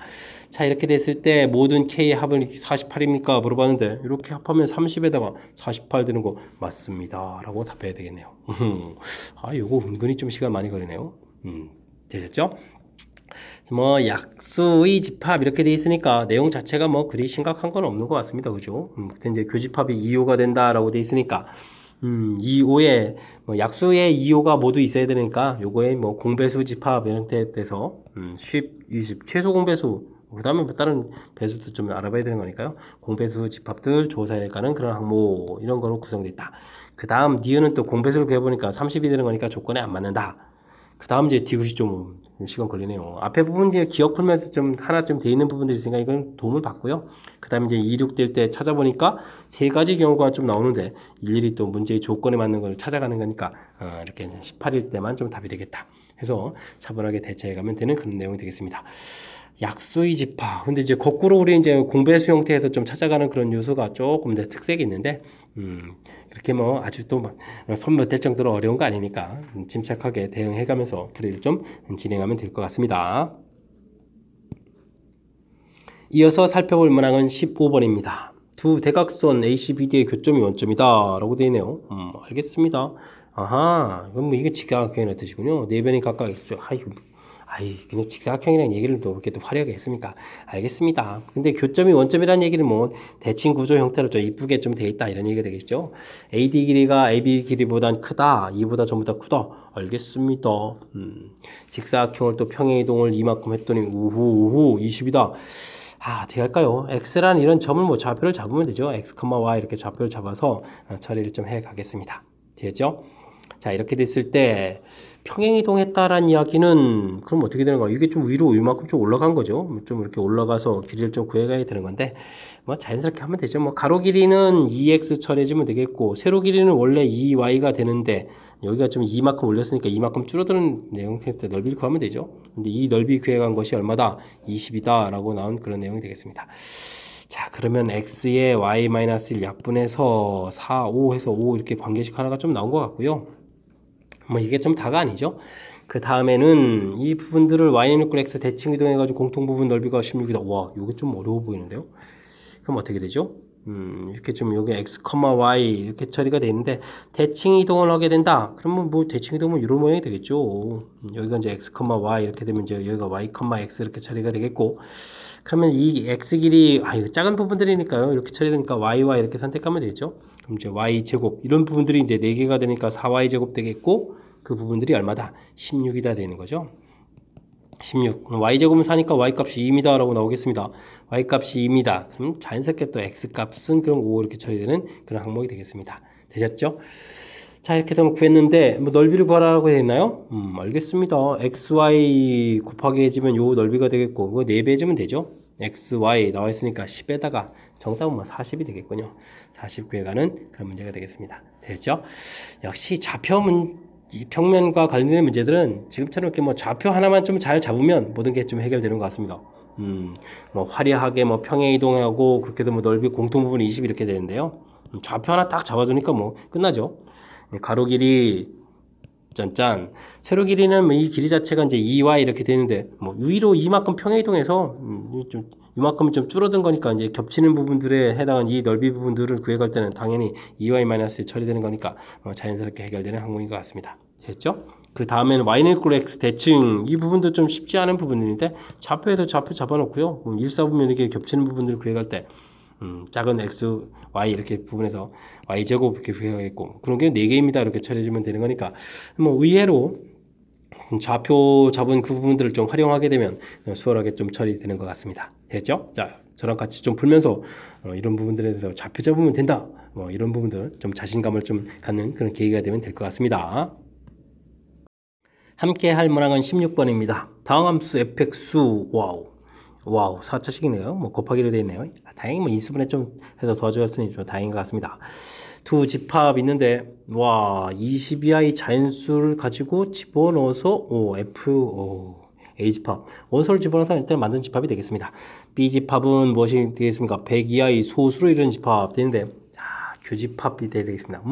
자, 이렇게 됐을 때 모든 K의 합은 48입니까? 물어봤는데 이렇게 합하면 30에다가 48 되는 거 맞습니다. 라고 답해야 되겠네요. 요거 은근히 좀 시간 많이 걸리네요. 되셨죠? 뭐 약수의 집합 이렇게 돼 있으니까 내용 자체가 뭐 그리 심각한 건 없는 것 같습니다. 그죠? 근데 이제 교집합이 2호가 된다라고 돼 있으니까 2호에 뭐 약수의 2호가 모두 있어야 되니까 요거에 뭐 공배수 집합 이런 데 돼서 10, 20 최소 공배수 그 다음에 뭐 다른 배수도 좀 알아봐야 되는 거니까요. 공배수 집합들 조사해 가는 그런 항목 이런 거로 구성되어 있다. 그 다음 니은은 또 공배수를 구해보니까 30이 되는 거니까 조건에 안 맞는다. 그 다음 이제 디귿이 좀 시간 걸리네요. 앞에 부분 이제 기억 풀면서 좀 하나 좀 돼 있는 부분들이 있으니까 이건 도움을 받고요. 그 다음에 이제 2, 6 될 때 찾아보니까 세 가지 경우가 좀 나오는데 일일이 또 문제의 조건에 맞는 걸 찾아가는 거니까 이렇게 18일 때만 좀 답이 되겠다. 해서 차분하게 대처해 가면 되는 그런 내용이 되겠습니다. 약수의 집합. 근데 이제 거꾸로 우리 이제 공배수 형태에서 좀 찾아가는 그런 요소가 조금 더 특색이 있는데, 이렇게 뭐 아주 또 손 못 댈 정도로 어려운 거 아니니까 침착하게 대응해 가면서 풀이를 좀 진행하면 될 것 같습니다. 이어서 살펴볼 문항은 15번입니다. 두 대각선 ACBD의 교점이 원점이다 라고 되어 있네요. 알겠습니다. 아하, 그럼 뭐 이게 직사각형이라는 뜻이군요. 네 변이 각각 그냥 직사각형이라는 얘기를 또 이렇게 또 화려하게 했습니까? 알겠습니다. 근데 교점이 원점이라는 얘기는 뭐 대칭 구조 형태로 좀 이쁘게 좀 돼 있다 이런 얘기가 되겠죠. AD 길이가 AB 길이보단 크다. 이보다 전부 다 크다. 알겠습니다. 직사각형을 또 평행 이동을 이만큼 했더니 우후 20이다. 어떻게 할까요? X라는 이런 점을 뭐 좌표를 잡으면 되죠. X, Y 이렇게 좌표를 잡아서 처리를 좀 해 가겠습니다. 되겠죠? 자, 이렇게 됐을 때 평행이동했다라는 이야기는 그럼 어떻게 되는 거야? 이게 좀 위로 이만큼 좀 올라간 거죠. 좀 이렇게 올라가서 길이를 좀 구해가야 되는 건데 뭐 자연스럽게 하면 되죠. 뭐 가로 길이는 2x 처리해주면 되겠고 세로 길이는 원래 2y가 되는데 여기가 좀 이만큼 올렸으니까 이만큼 줄어드는 내용 때 넓이를 구하면 되죠. 근데 이 넓이 구해간 것이 얼마다? 20이다 라고 나온 그런 내용이 되겠습니다. 자, 그러면 x의 y-1 약분해서 4, 5 해서 5 이렇게 관계식 하나가 좀 나온 것 같고요. 뭐 이게 좀 다가 아니죠. 그 다음에는 이 부분들을 y는 x 대칭 이동해가지고 공통 부분 넓이가 16이다. 와, 이게 좀 어려워 보이는데요. 그럼 어떻게 되죠? 이렇게 좀 여기 x, y 이렇게 처리가 되는데 대칭 이동을 하게 된다. 그러면 뭐 대칭 이동은 이런 모양이 되겠죠. 여기가 이제 x, y 이렇게 되면 이제 여기가 y, x 이렇게 처리가 되겠고. 그러면 이 x 길이 작은 부분들이니까요. 이렇게 처리되니까 y와 이렇게 선택하면 되죠. 그럼 이제 y 제곱 이런 부분들이 이제 4개가 되니까 4y 제곱 되겠고 그 부분들이 얼마다? 16이다 되는 거죠. 16. y 제곱은 4니까 y 값이 2입니다 라고 나오겠습니다. y 값이 2입니다. 그럼 자연스럽게 또 x 값은 그럼 5 이렇게 처리되는 그런 항목이 되겠습니다. 되셨죠? 자, 이렇게 해서 구했는데 뭐 넓이를 구하라고 했나요? 알겠습니다. xy 곱하기 해주면 요 넓이가 되겠고 그거 4배 해주면 되죠. xy 나와 있으니까 10에다가 정답은 뭐 40이 되겠군요. 40 구해가는 그런 문제가 되겠습니다. 됐죠? 역시 이 평면과 관련된 문제들은 지금처럼 이렇게 뭐 좌표 하나만 좀 잘 잡으면 모든 게 좀 해결되는 것 같습니다. 뭐 화려하게 뭐 평행 이동하고 그렇게 해서 뭐 넓이 공통 부분 20 이렇게 되는데요. 좌표 하나 딱 잡아주니까 뭐 끝나죠. 가로 길이 짠짠. 세로 길이는 뭐 이 길이 자체가 이제 2y 이렇게 되는데 뭐 위로 이만큼 평행 이동해서 좀 이만큼 좀 줄어든 거니까 이제 겹치는 부분들에 해당한 이 넓이 부분들을 구해갈 때는 당연히 2y-에 처리되는 거니까 자연스럽게 해결되는 항목인 것 같습니다. 됐죠? 그 다음에는 y는 x 대칭 이 부분도 좀 쉽지 않은 부분인데 좌표에서 좌표 잡아놓고요. 1, 4분면 이렇게 겹치는 부분들을 구해갈 때 작은 x, y 이렇게 부분에서 y제곱 이렇게 부여하겠고 그런 게 4개입니다. 이렇게 처리해주면 되는 거니까 뭐 의외로 좌표 잡은 그 부분들을 좀 활용하게 되면 수월하게 좀 처리되는 것 같습니다. 됐죠? 자, 저랑 같이 좀 풀면서 이런 부분들에 대해서 좌표 잡으면 된다. 뭐 이런 부분들 좀 자신감을 좀 갖는 그런 계기가 되면 될 것 같습니다. 함께 할 문항은 16번입니다. 다항함수 fx수 와우 4차식이네요. 뭐 곱하기로 되어 있네요. 다행히 뭐 인수분해 좀 해서 도와주었으니 좀 다행인 것 같습니다. 두 집합 있는데 와 22i 자연수를 가지고 집어넣어서 A 집합 원소를 집어넣어서 일단 만든 집합이 되겠습니다. B 집합은 무엇이 되겠습니까? 102i 소수로 이루는 집합 되는데 교집합이 돼야 되겠습니다.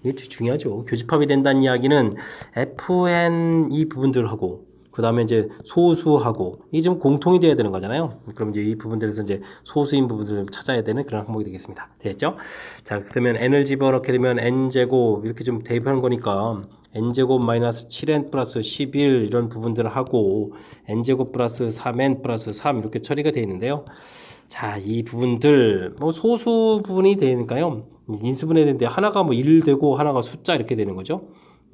이게 중요하죠. 교집합이 된다는 이야기는 fn 이 부분들하고 그 다음에 이제 소수하고 이게 좀 공통이 돼야 되는 거잖아요. 그럼 이제 이 부분들에서 이제 소수인 부분들을 찾아야 되는 그런 항목이 되겠습니다. 됐죠? 자, 그러면 n을 집어넣게 되면 n제곱 이렇게 좀 대입하는 거니까 n제곱 마이너스 7n 플러스 11 이런 부분들을 하고 n제곱 플러스 3n 플러스 3 이렇게 처리가 되어 있는데요. 자, 이 부분들 뭐 소수 부분이 되니까요. 인수분해 되는데 하나가 뭐 1 되고 하나가 숫자 이렇게 되는 거죠.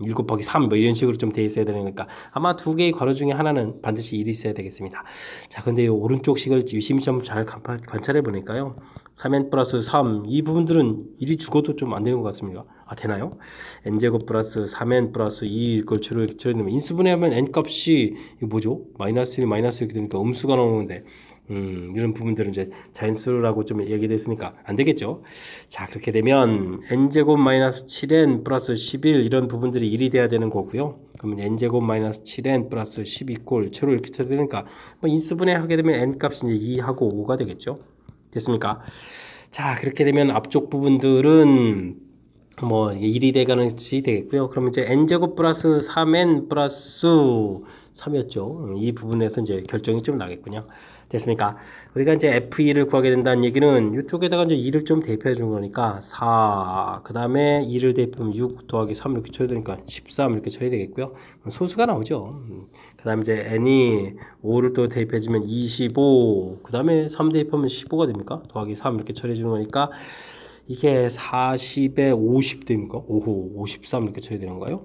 1 곱하기 3 뭐 이런 식으로 좀 돼 있어야 되니까 아마 두 개의 괄호 중에 하나는 반드시 1이 있어야 되겠습니다. 자, 근데 이 오른쪽 식을 유심히 좀 잘 관찰해 보니까요. 3n 플러스 3 이 부분들은 1이 죽어도 좀 안 되는 것 같습니다. 아, 되나요? n제곱 플러스 3n 플러스 2 이걸 처리하면 인수분해하면 n 값이 이거 뭐죠? 마이너스 1 마이너스 이렇게 되니까 음수가 나오는데 이런 부분들은 이제 자연수라고 좀 얘기됐으니까 안 되겠죠. 자, 그렇게 되면 n제곱 마이너스 7n 플러스 11 이런 부분들이 1이 돼야 되는 거고요. 그러면 n제곱 마이너스 7n 플러스 10 이꼴 최로 이렇게 쳐야 되니까 뭐 인수분해 하게 되면 n 값이 이제 2하고 5가 되겠죠. 됐습니까? 자, 그렇게 되면 앞쪽 부분들은 뭐 1이 돼가는 것이 되겠고요. 그러면 이제 n제곱 플러스 3n 플러스 3이었죠. 이 부분에서 이제 결정이 좀 나겠군요. 됐습니까? 우리가 이제 F2를 구하게 된다는 얘기는 이쪽에다가 이제 2를 좀 대입해 주는 거니까 4, 그 다음에 2를 대입하면 6 더하기 3 이렇게 쳐야 되니까 13 이렇게 쳐야 되겠고요. 소수가 나오죠. 그 다음에 이제 n이 5를 또 대입해 주면 25, 그 다음에 3 대입하면 15가 됩니까? 더하기 3 이렇게 처리해 주는 거니까 이게 40에 50 됩니까? 오호, 53 이렇게 쳐야 되는 거예요?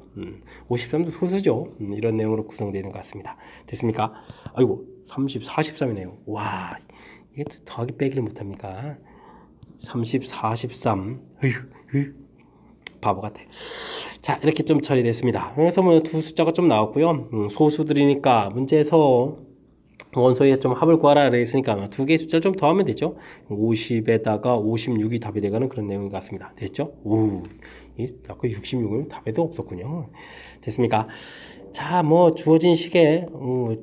53도 소수죠. 이런 내용으로 구성되어 있는 것 같습니다. 됐습니까? 아이고, 30, 43이네요. 와, 이게 더하기 빼기를 못합니까? 30, 43. 바보 같아. 자, 이렇게 좀 처리됐습니다. 그래서 뭐 두 숫자가 좀 나왔고요. 소수들이니까 문제에서 원소에 좀 합을 구하라 그랬으니까 두 개의 숫자를 좀 더하면 되죠. 50에다가 56이 답이 되가는 그런 내용인 것 같습니다. 됐죠? 오, 아까 66은 답에도 없었군요. 됐습니까? 자, 뭐 주어진 식에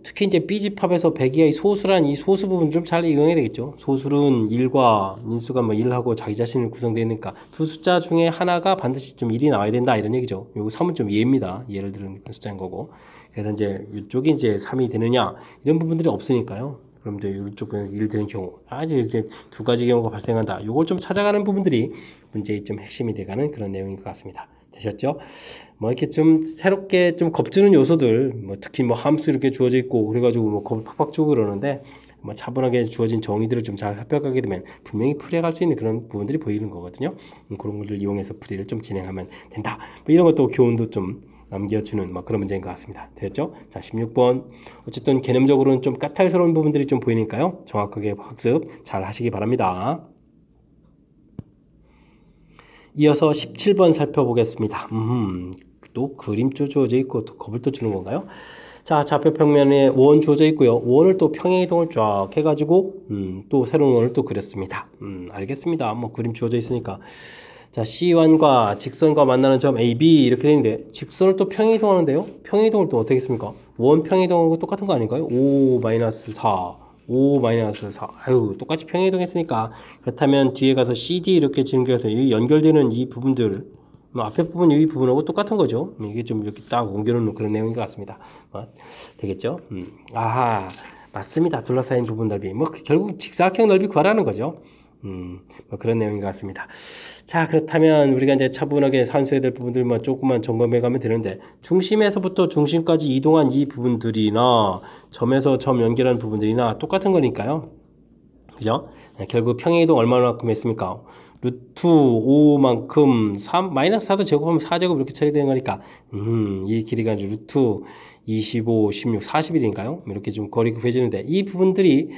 특히 이제 B집합에서 102의 소수란 이 소수 부분 좀 잘 이용해야 되겠죠. 소수는 1과 인수가 뭐 1하고 자기 자신을 구성되니까 두 숫자 중에 하나가 반드시 좀 1이 나와야 된다 이런 얘기죠. 요거 3은 좀 예입니다. 예를 들은 숫자인 거고. 그래서 이제 이쪽이 이제 3이 되느냐 이런 부분들이 없으니까요. 그럼 이제 이쪽은 1 되는 경우 이제 두 가지 경우가 발생한다. 요걸 좀 찾아가는 부분들이 문제의 좀 핵심이 돼가는 그런 내용인 것 같습니다. 되셨죠? 뭐 이렇게 좀 새롭게 좀 겁주는 요소들, 뭐 특히 뭐 함수 이렇게 주어져 있고 그래가지고 뭐 겁을 팍팍 주고 그러는데 뭐 차분하게 주어진 정의들을 좀 잘 살펴가게 되면 분명히 풀이할 수 있는 그런 부분들이 보이는 거거든요. 그런 것들 이용해서 풀이를 좀 진행하면 된다. 뭐 이런 것도 교훈도 좀 남겨주는 뭐 그런 문제인 것 같습니다. 됐죠? 자, 16번. 어쨌든 개념적으로는 좀 까탈스러운 부분들이 좀 보이니까요. 정확하게 학습 잘 하시기 바랍니다. 이어서 17번 살펴보겠습니다. 또 그림도 주어져 있고 또 겁을 또 주는 건가요? 자, 좌표 평면에 원 주어져 있고요. 원을 또 평행이동을 쫙 해가지고 또 새로운 원을 또 그렸습니다. 알겠습니다. 뭐 그림 주어져 있으니까. 자, C1과 직선과 만나는 점 AB 이렇게 되는데 직선을 또 평행이동하는데요. 평행이동을 또 어떻게 했습니까? 원 평행이동하고 똑같은 거 아닌가요? 5-4 5-4 아유, 똑같이 평행이동했으니까 그렇다면 뒤에 가서 CD 이렇게 진행해서 이 연결되는 이 부분들 뭐 앞에 부분 이 부분하고 똑같은 거죠. 이게 좀 이렇게 딱 옮겨놓는 그런 내용인 것 같습니다. 되겠죠? 아하, 맞습니다. 둘러싸인 부분 넓이 뭐 결국 직사각형 넓이 구하라는 거죠. 뭐 그런 내용인 것 같습니다. 자, 그렇다면 우리가 이제 차분하게 산수해야 될 부분들만 조금만 점검해 가면 되는데 중심에서부터 중심까지 이동한 이 부분들이나 점에서 점 연결한 부분들이나 똑같은 거니까요. 그죠? 결국 평행이동 얼마만큼 했습니까? 루트 5만큼 3, 마이너스 4도 제곱하면 4제곱 이렇게 처리되는 거니까 이 길이가 이제 루트 25, 16, 40일인가요? 이렇게 좀 거리 굽혀지는데 이 부분들이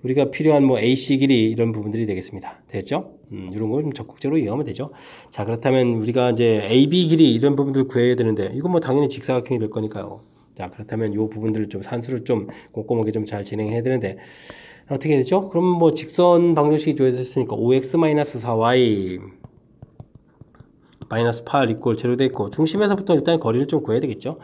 우리가 필요한 뭐 AC 길이 이런 부분들이 되겠습니다. 됐죠? 이런 걸 좀 적극적으로 이용하면 되죠. 자, 그렇다면 우리가 이제 AB 길이 이런 부분들 구해야 되는데 이건 뭐 당연히 직사각형이 될 거니까요. 자, 그렇다면 이 부분들을 좀 산수를 좀 꼼꼼하게 좀 잘 진행해야 되는데 어떻게 되죠? 그럼 뭐 직선 방정식이 주어졌으니까 5x-4y 마이너스 8 이꼴 제로 돼 있고 중심에서부터 일단 거리를 좀 구해야 되겠죠.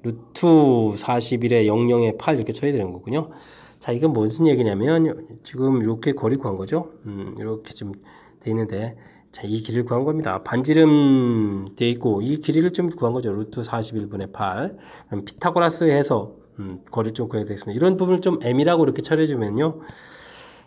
루트 41에 00에 8 이렇게 쳐야 되는 거군요. 자, 이건 무슨 얘기냐면 지금 이렇게 거리 구한 거죠. 이렇게 좀 돼 있는데 자, 이 길이를 구한 겁니다. 반지름 돼 있고 이 길이를 좀 구한 거죠. 루트 41분의 8. 그럼 피타고라스 해서 거리를 좀 구해야 되겠습니다. 이런 부분을 좀 m이라고 이렇게 처리해 주면요.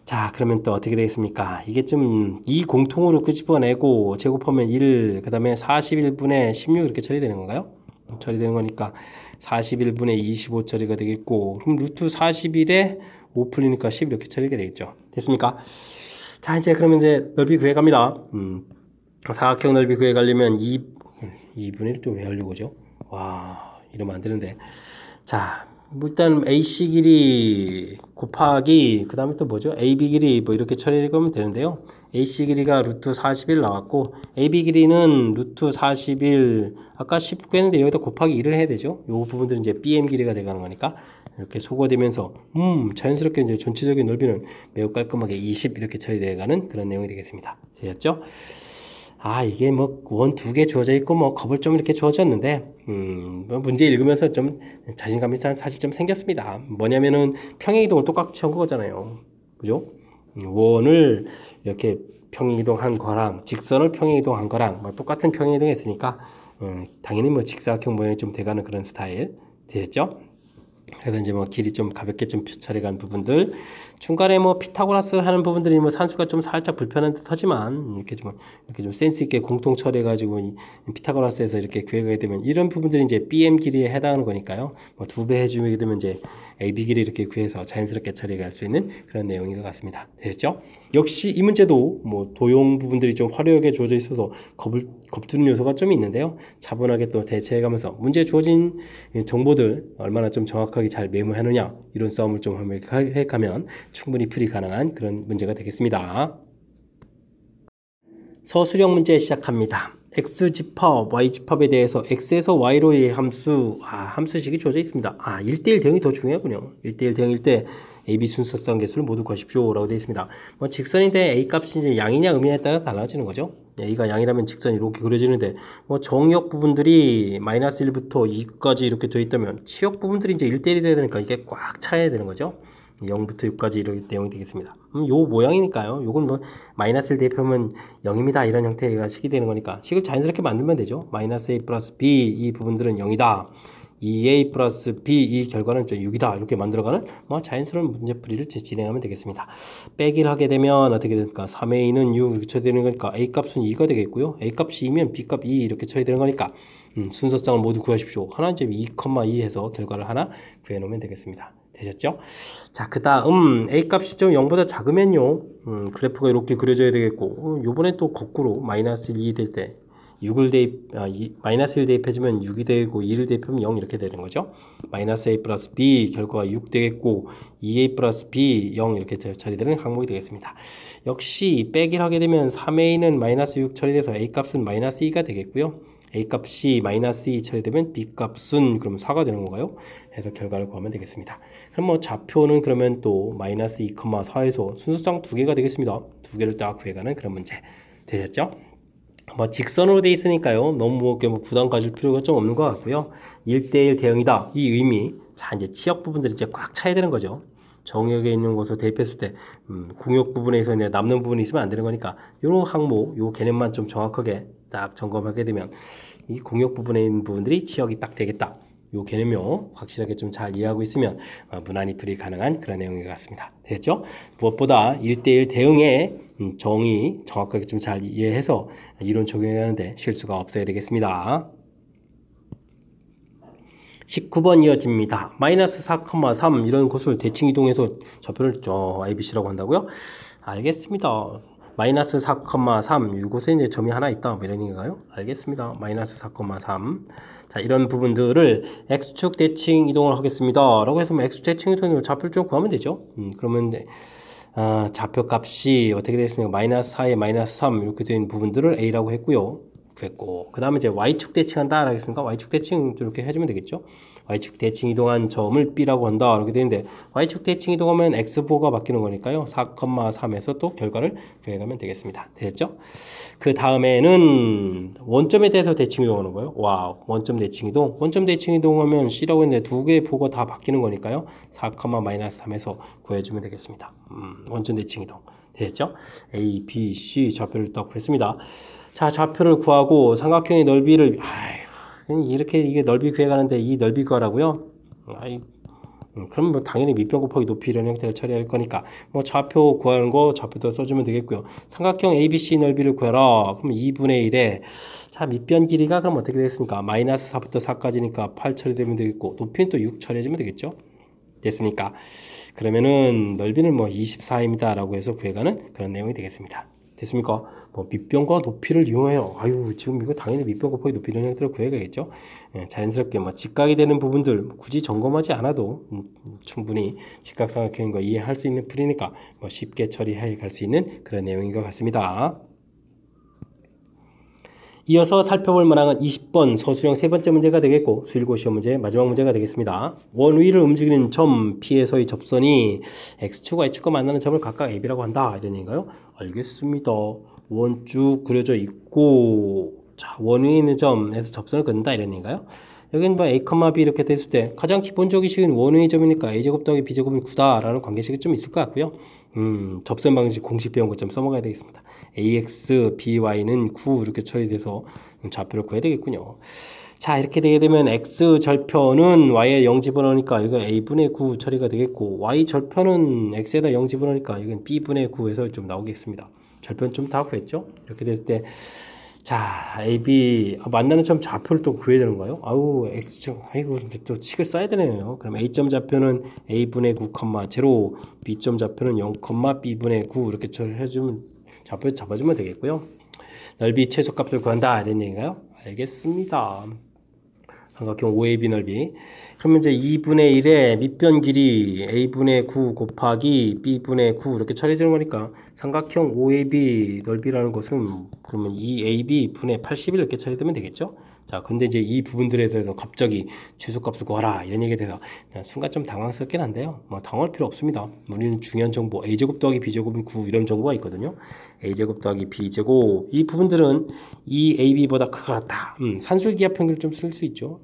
자, 그러면 또 어떻게 되겠습니까? 이게 좀 이 공통으로 끄집어내고 제곱하면 1, 그 다음에 41분의 16 이렇게 처리되는 건가요? 처리되는 거니까 41분의 25 처리가 되겠고 그럼 루트 41에 5 풀리니까 10 이렇게 처리가 되겠죠. 됐습니까? 자, 이제 그러면 이제 넓이 구해갑니다. 사각형 넓이 구해가려면 2분의 1 좀 왜 하려고 그러죠? 와, 이러면 안 되는데. 자, 일단 AC 길이 곱하기 그 다음에 또 뭐죠? AB 길이 뭐 이렇게 처리하면 되는데요. AC 길이가 루트 41 나왔고 AB 길이는 루트 41 아까 10 구했는데 여기다 곱하기 1을 해야 되죠. 요 부분들은 이제 BM 길이가 돼가는 거니까 이렇게 소거되면서 자연스럽게 이제 전체적인 넓이는 매우 깔끔하게 20 이렇게 처리되어가는 그런 내용이 되겠습니다. 되셨죠? 아, 이게 뭐 원 두 개 주어져 있고 뭐 겁을 좀 이렇게 주어졌는데 뭐 문제 읽으면서 좀 자신감이 사실 좀 생겼습니다. 뭐냐면은 평행이동을 똑같이 한 거잖아요. 그죠? 원을 이렇게 평행이동한 거랑 직선을 평행이동한 거랑 뭐 똑같은 평행이동 했으니까 당연히 뭐 직사각형 모양이 좀 돼가는 그런 스타일 되겠죠? 그래서 이제 뭐 길이 좀 가볍게 좀 처리간 부분들 중간에 뭐 피타고라스 하는 부분들이 뭐 산수가 좀 살짝 불편한 듯하지만 이렇게 좀 센스 있게 공통 처리해가지고 피타고라스에서 이렇게 구해가게 되면 이런 부분들이 이제 BM 길이에 해당하는 거니까요. 뭐 2배 해주게 되면 이제 AB 길이 이렇게 구해서 자연스럽게 처리할 수 있는 그런 내용인 것 같습니다. 되셨죠? 역시 이 문제도 뭐 도용 부분들이 좀 화려하게 주어져 있어서 겁주는 요소가 좀 있는데요. 차분하게 또 대체해가면서 문제에 주어진 정보들 얼마나 좀 정확하게 잘 메모하느냐 이런 싸움을 좀 해가면 충분히 풀이 가능한 그런 문제가 되겠습니다. 서술형 문제 시작합니다. X집합, Y집합에 대해서 X에서 Y로의 함수식이 주어져 있습니다. 1대1 대응이 더 중요하군요. 1대1 대응일 때 AB 순서상 개수를 모두 구하십시오 라고 되어 있습니다. 뭐 직선인데 A 값이 이제 양이냐 음이냐에 따라 달라지는 거죠. A가 양이라면 직선이 이렇게 그려지는데 뭐 정역 부분들이 마이너스 1부터 2까지 이렇게 되어 있다면 치역 부분들이 이제 1대1이 돼야 되니까 이게 꽉 차야 되는 거죠. 0부터 6까지 이런 내용이 되겠습니다. 요 모양이니까요. 요건 뭐 마이너스 1 대입하면 0입니다. 이런 형태가 식이 되는 거니까 식을 자연스럽게 만들면 되죠. 마이너스 A 플러스 B 이 부분들은 0이다. 2A 플러스 B 이 결과는 6이다. 이렇게 만들어가는 뭐 자연스러운 문제풀이를 진행하면 되겠습니다. 빼기를 하게 되면 어떻게 됩니까? 3A는 6 이렇게 처리되는 거니까 A 값은 2가 되겠고요. A 값이 2면 B 값 2 이렇게 처리되는 거니까 순서상을 모두 구하십시오. 하나 이제 2,2 해서 결과를 하나 구해놓으면 되겠습니다. 되셨죠? 자, 그 다음 A 값이 좀 0보다 작으면요 그래프가 이렇게 그려져야 되겠고 요번에 또 거꾸로 마이너스 2 될 때 6을 마이너스 1 대입해주면 6이 되고 2를 대입하면 0 이렇게 되는 거죠. 마이너스 A 플러스 B 결과가 6 되겠고 2A 플러스 B 0 이렇게 처리되는 항목이 되겠습니다. 역시 빼기를 하게 되면 3A는 마이너스 6 처리돼서 A 값은 마이너스 2가 되겠고요. A 값이 마이너스 2 처리되면 B 값은 그럼 4가 되는 건가요? 해서 결과를 구하면 되겠습니다. 그럼 뭐 좌표는 그러면 또 마이너스 2,4에서 순서상 2개가 되겠습니다. 2개를 딱 구해가는 그런 문제 되셨죠? 뭐 직선으로 돼 있으니까요. 너무 뭐 부담 가질 필요가 좀 없는 것 같고요. 1대1 대응이다. 이 의미. 자, 이제 치역 부분들이 이제 꽉 차야 되는 거죠. 정역에 있는 곳으로 대입했을 때 공역 부분에서 이제 남는 부분이 있으면 안 되는 거니까 이런 항목, 요 개념만 좀 정확하게 딱 점검하게 되면 이 공역 부분에 있는 부분들이 치역이 딱 되겠다. 요 개념요 확실하게 좀 잘 이해하고 있으면 무난히 풀이 가능한 그런 내용인 것 같습니다. 됐죠? 무엇보다 1대1 대응의 정의 정확하게 좀 잘 이해해서 이론 적용하는데 실수가 없어야 되겠습니다. 19번 이어집니다. 마이너스 4,3 이런 곳을 대칭 이동해서 좌표를 ABC라고 한다고요? 알겠습니다. 마이너스 4,3 이곳에 이제 점이 하나 있다 뭐 이런 얘기인가요? 알겠습니다. 마이너스 4,3 자 이런 부분들을 x축 대칭 이동을 하겠습니다 라고 해서 뭐 x축 대칭 이동을 좌표를 좀 구하면 되죠. 그러면 이제 좌표 값이 어떻게 되겠습니까? 마이너스 4에 마이너스 3 이렇게 되어 있는 부분들을 a라고 했고요. 구했고 그 다음에 이제 y축 대칭한다 라겠습니까? y축 대칭 이렇게 해주면 되겠죠. y축 대칭 이동한 점을 b라고 한다 이렇게 되는데 y축 대칭 이동하면 x보가 바뀌는 거니까요 4,3에서 또 결과를 구해가면 되겠습니다. 됐죠? 그 다음에는 원점에 대해서 대칭 이동하는 거예요. 와 원점 대칭 이동 원점 대칭 이동하면 c라고 했는데 두 개의 보가 다 바뀌는 거니까요 4,-3에서 구해주면 되겠습니다. 원점 대칭 이동 됐죠? a, b, c 좌표를 딱 구했습니다. 자 좌표를 구하고 삼각형의 넓이를 이렇게 이게 넓이 구해가는데 이 넓이 구하라고요? 그럼 뭐 당연히 밑변 곱하기 높이 이런 형태를 처리할 거니까 뭐 좌표 구하는 거 좌표도 써주면 되겠고요. 삼각형 ABC 넓이를 구해라. 그럼 2분의 1에 자 밑변 길이가 그럼 어떻게 되겠습니까? 마이너스 4부터 4까지니까 8 처리되면 되겠고 높이는 또 6 처리해주면 되겠죠? 됐습니까? 그러면은 넓이는 뭐 24입니다 라고 해서 구해가는 그런 내용이 되겠습니다. 됐습니까? 뭐 밑변과 높이를 이용해요. 지금 이거 당연히 밑변 곱하기 높이 이런 형태로 구해가겠죠. 자연스럽게 뭐 직각이 되는 부분들 굳이 점검하지 않아도 충분히 직각삼각형인 거 이해할 수 있는 풀이니까 뭐 쉽게 처리해 갈 수 있는 그런 내용인 것 같습니다. 이어서 살펴볼 문항은 20번 서술형 세 번째 문제가 되겠고 수일고 시험 문제 마지막 문제가 되겠습니다. 원 위를 움직이는 점 P에서의 접선이 X축과 Y축과 만나는 점을 각각 AB라고 한다. 이런 얘기인가요? 알겠습니다. 원 쭉 그려져 있고 자, 원 위에 있는 점에서 접선을 끊는다. 이런 얘기인가요? 여기는 뭐 A, B 이렇게 됐을 때 가장 기본적이식은 원 위의 점이니까 A제곱 더하기 B제곱은 9다 라는 관계식이 좀 있을 것 같고요. 접선 방식 공식 배운 것 좀 써먹어야 되겠습니다. AX, BY는 9 이렇게 처리돼서 좌표를 구해야 되겠군요. 자 이렇게 되게 되면 X 절편은 Y에 0 집어넣으니까 이거 A분의 9 처리가 되겠고 Y 절편은 X에다 0 집어넣으니까 이건 B분의 9에서 좀 나오겠습니다. 절편 좀 다 구했죠? 이렇게 됐을 때 자, AB 만나는 점 좌표를 또 구해야 되는 거예요? X점, 또 칙을 써야 되네요. 그럼 A점 좌표는 A분의 9, 0, B점 좌표는 0, B분의 9 이렇게 처리해주면 좌표 잡아주면 되겠고요. 넓이 최소값을 구한다 이런 얘기인가요? 알겠습니다. 삼각형 OAB 넓이. 그러면 이제 2분의 1의 밑변 길이 A분의 9 곱하기 B분의 9 이렇게 처리되는 거니까 삼각형 OAB 넓이라는 것은 그러면 2AB 분의 81 이렇게 처리되면 되겠죠? 자, 근데 이제 이 부분들에 대해서 갑자기 최소값을 구하라 이런 얘기에 대해서 순간 좀 당황스럽긴 한데요. 뭐 당황할 필요 없습니다. 우리는 중요한 정보 A제곱 더하기 B제곱은 9 이런 정보가 있거든요. A제곱 더하기 B제곱 이 부분들은 2AB보다 크다. 산술기하 평균을 좀 쓸 수 있죠.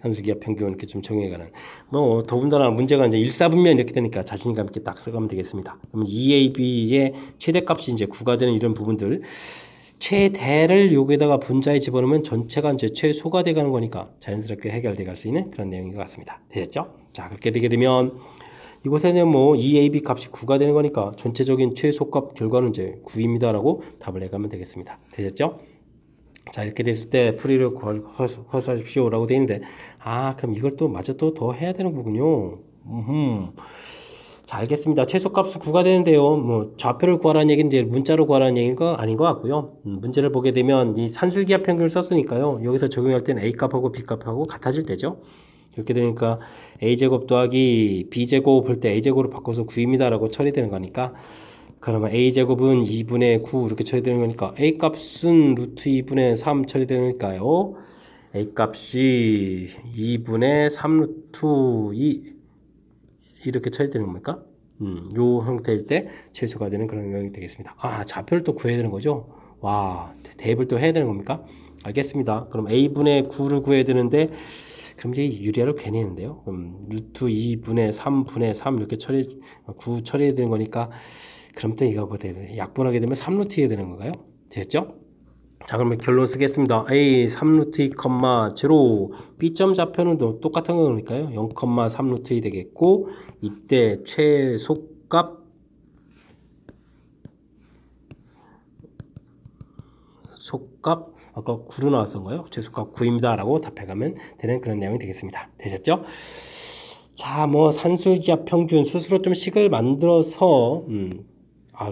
산술기하 평균 이렇게 좀 정해가는 뭐 더군다나 문제가 이제 1사분면 이렇게 되니까 자신감 있게 딱 써가면 되겠습니다. 그러면 2AB의 최대값이 이제 9가 되는 이런 부분들 최대를 여기다가 분자에 집어넣으면 전체가 이제 최소가 돼가는 거니까 자연스럽게 해결돼 갈 수 있는 그런 내용인 것 같습니다. 되셨죠? 자 그렇게 되게 되면 이곳에는 뭐 2AB 값이 9가 되는 거니까 전체적인 최소값 결과는 이제 9입니다 라고 답을 해가면 되겠습니다. 되셨죠? 자 이렇게 됐을 때 풀이를 허수하십시오 라고 되어 있는데 그럼 이걸 또 마저 또 더 해야 되는 거군요. 자 알겠습니다. 최소값은 9가 되는데요. 뭐 좌표를 구하라는 얘기는 이제 문자로 구하라는 얘기는 아닌 것 같고요. 문제를 보게 되면 이 산술기하 평균을 썼으니까요. 여기서 적용할 때는 A값하고 B값하고 같아질 때죠. 이렇게 되니까 A제곱 더하기 B제곱 할 때 A제곱으로 바꿔서 9입니다 라고 처리되는 거니까 그러면 A제곱은 2분의 9 이렇게 처리되는 거니까 A값은 루트 2분의 3 처리되니까요. A값이 2분의 3 루트 2 이렇게 처리되는 겁니까? 요 형태일 때 최소가 되는 그런 영역이 되겠습니다. 좌표를 또 구해야 되는 거죠? 와, 대입을 또 해야 되는 겁니까? 알겠습니다. 그럼 A분의 9를 구해야 되는데 그럼 이제 유리화를 괜히 했는데요. 그럼 루트 2분의 3분의 3 이렇게 9 처리해야 되는 거니까 그럼 또 이거 약분하게 되면 3루트 해야 되는 건가요? 됐죠? 자 그러면 결론 쓰겠습니다. A 3루트 2, 0 B점 좌표는 똑같은 거니까요. 0, 3루트 2 되겠고 이때 최소값 아까 9로 나왔던가요? 최소값 9입니다 라고 답해가면 되는 그런 내용이 되겠습니다. 되셨죠? 자, 뭐 산술기압 평균 스스로 좀 식을 만들어서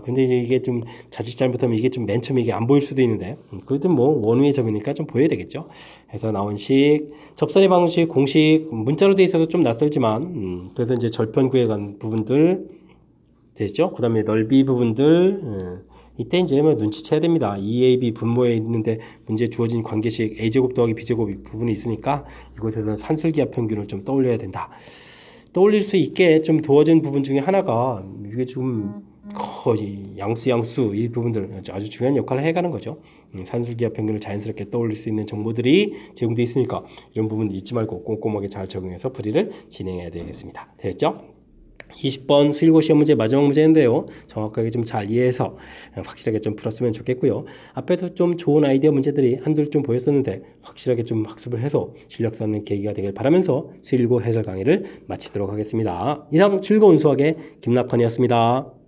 근데 이게 좀 자칫 잘못하면 이게 좀 맨 처음에 이게 안 보일 수도 있는데 그래도 뭐 원위의 점이니까 좀 보여야 되겠죠. 해서 나온 식 접선의 방식 공식 문자로 돼 있어서 좀 낯설지만 그래서 이제 절편 구해간 부분들 되죠. 그 다음에 넓이 부분들 이때 이제 뭐 눈치채야 됩니다. EAB 분모에 있는데 문제에 주어진 관계식 A제곱 더하기 B제곱 부분이 있으니까 이곳에서 산술기압 평균을 좀 떠올려야 된다. 떠올릴 수 있게 좀 도와준 부분 중에 하나가 이게 좀 거의 양수 이 부분들 아주 중요한 역할을 해가는 거죠. 산술기압 평균을 자연스럽게 떠올릴 수 있는 정보들이 제공되어 있으니까 이런 부분 잊지 말고 꼼꼼하게 잘 적용해서 풀이를 진행해야 되겠습니다. 됐죠? 20번 수일고 시험 문제 마지막 문제인데요. 정확하게 좀 잘 이해해서 확실하게 좀 풀었으면 좋겠고요. 앞에도 좀 좋은 아이디어 문제들이 한둘 좀 보였었는데 확실하게 좀 학습을 해서 실력 쌓는 계기가 되길 바라면서 수일고 해설 강의를 마치도록 하겠습니다. 이상 즐거운 수학의 김낙헌이었습니다.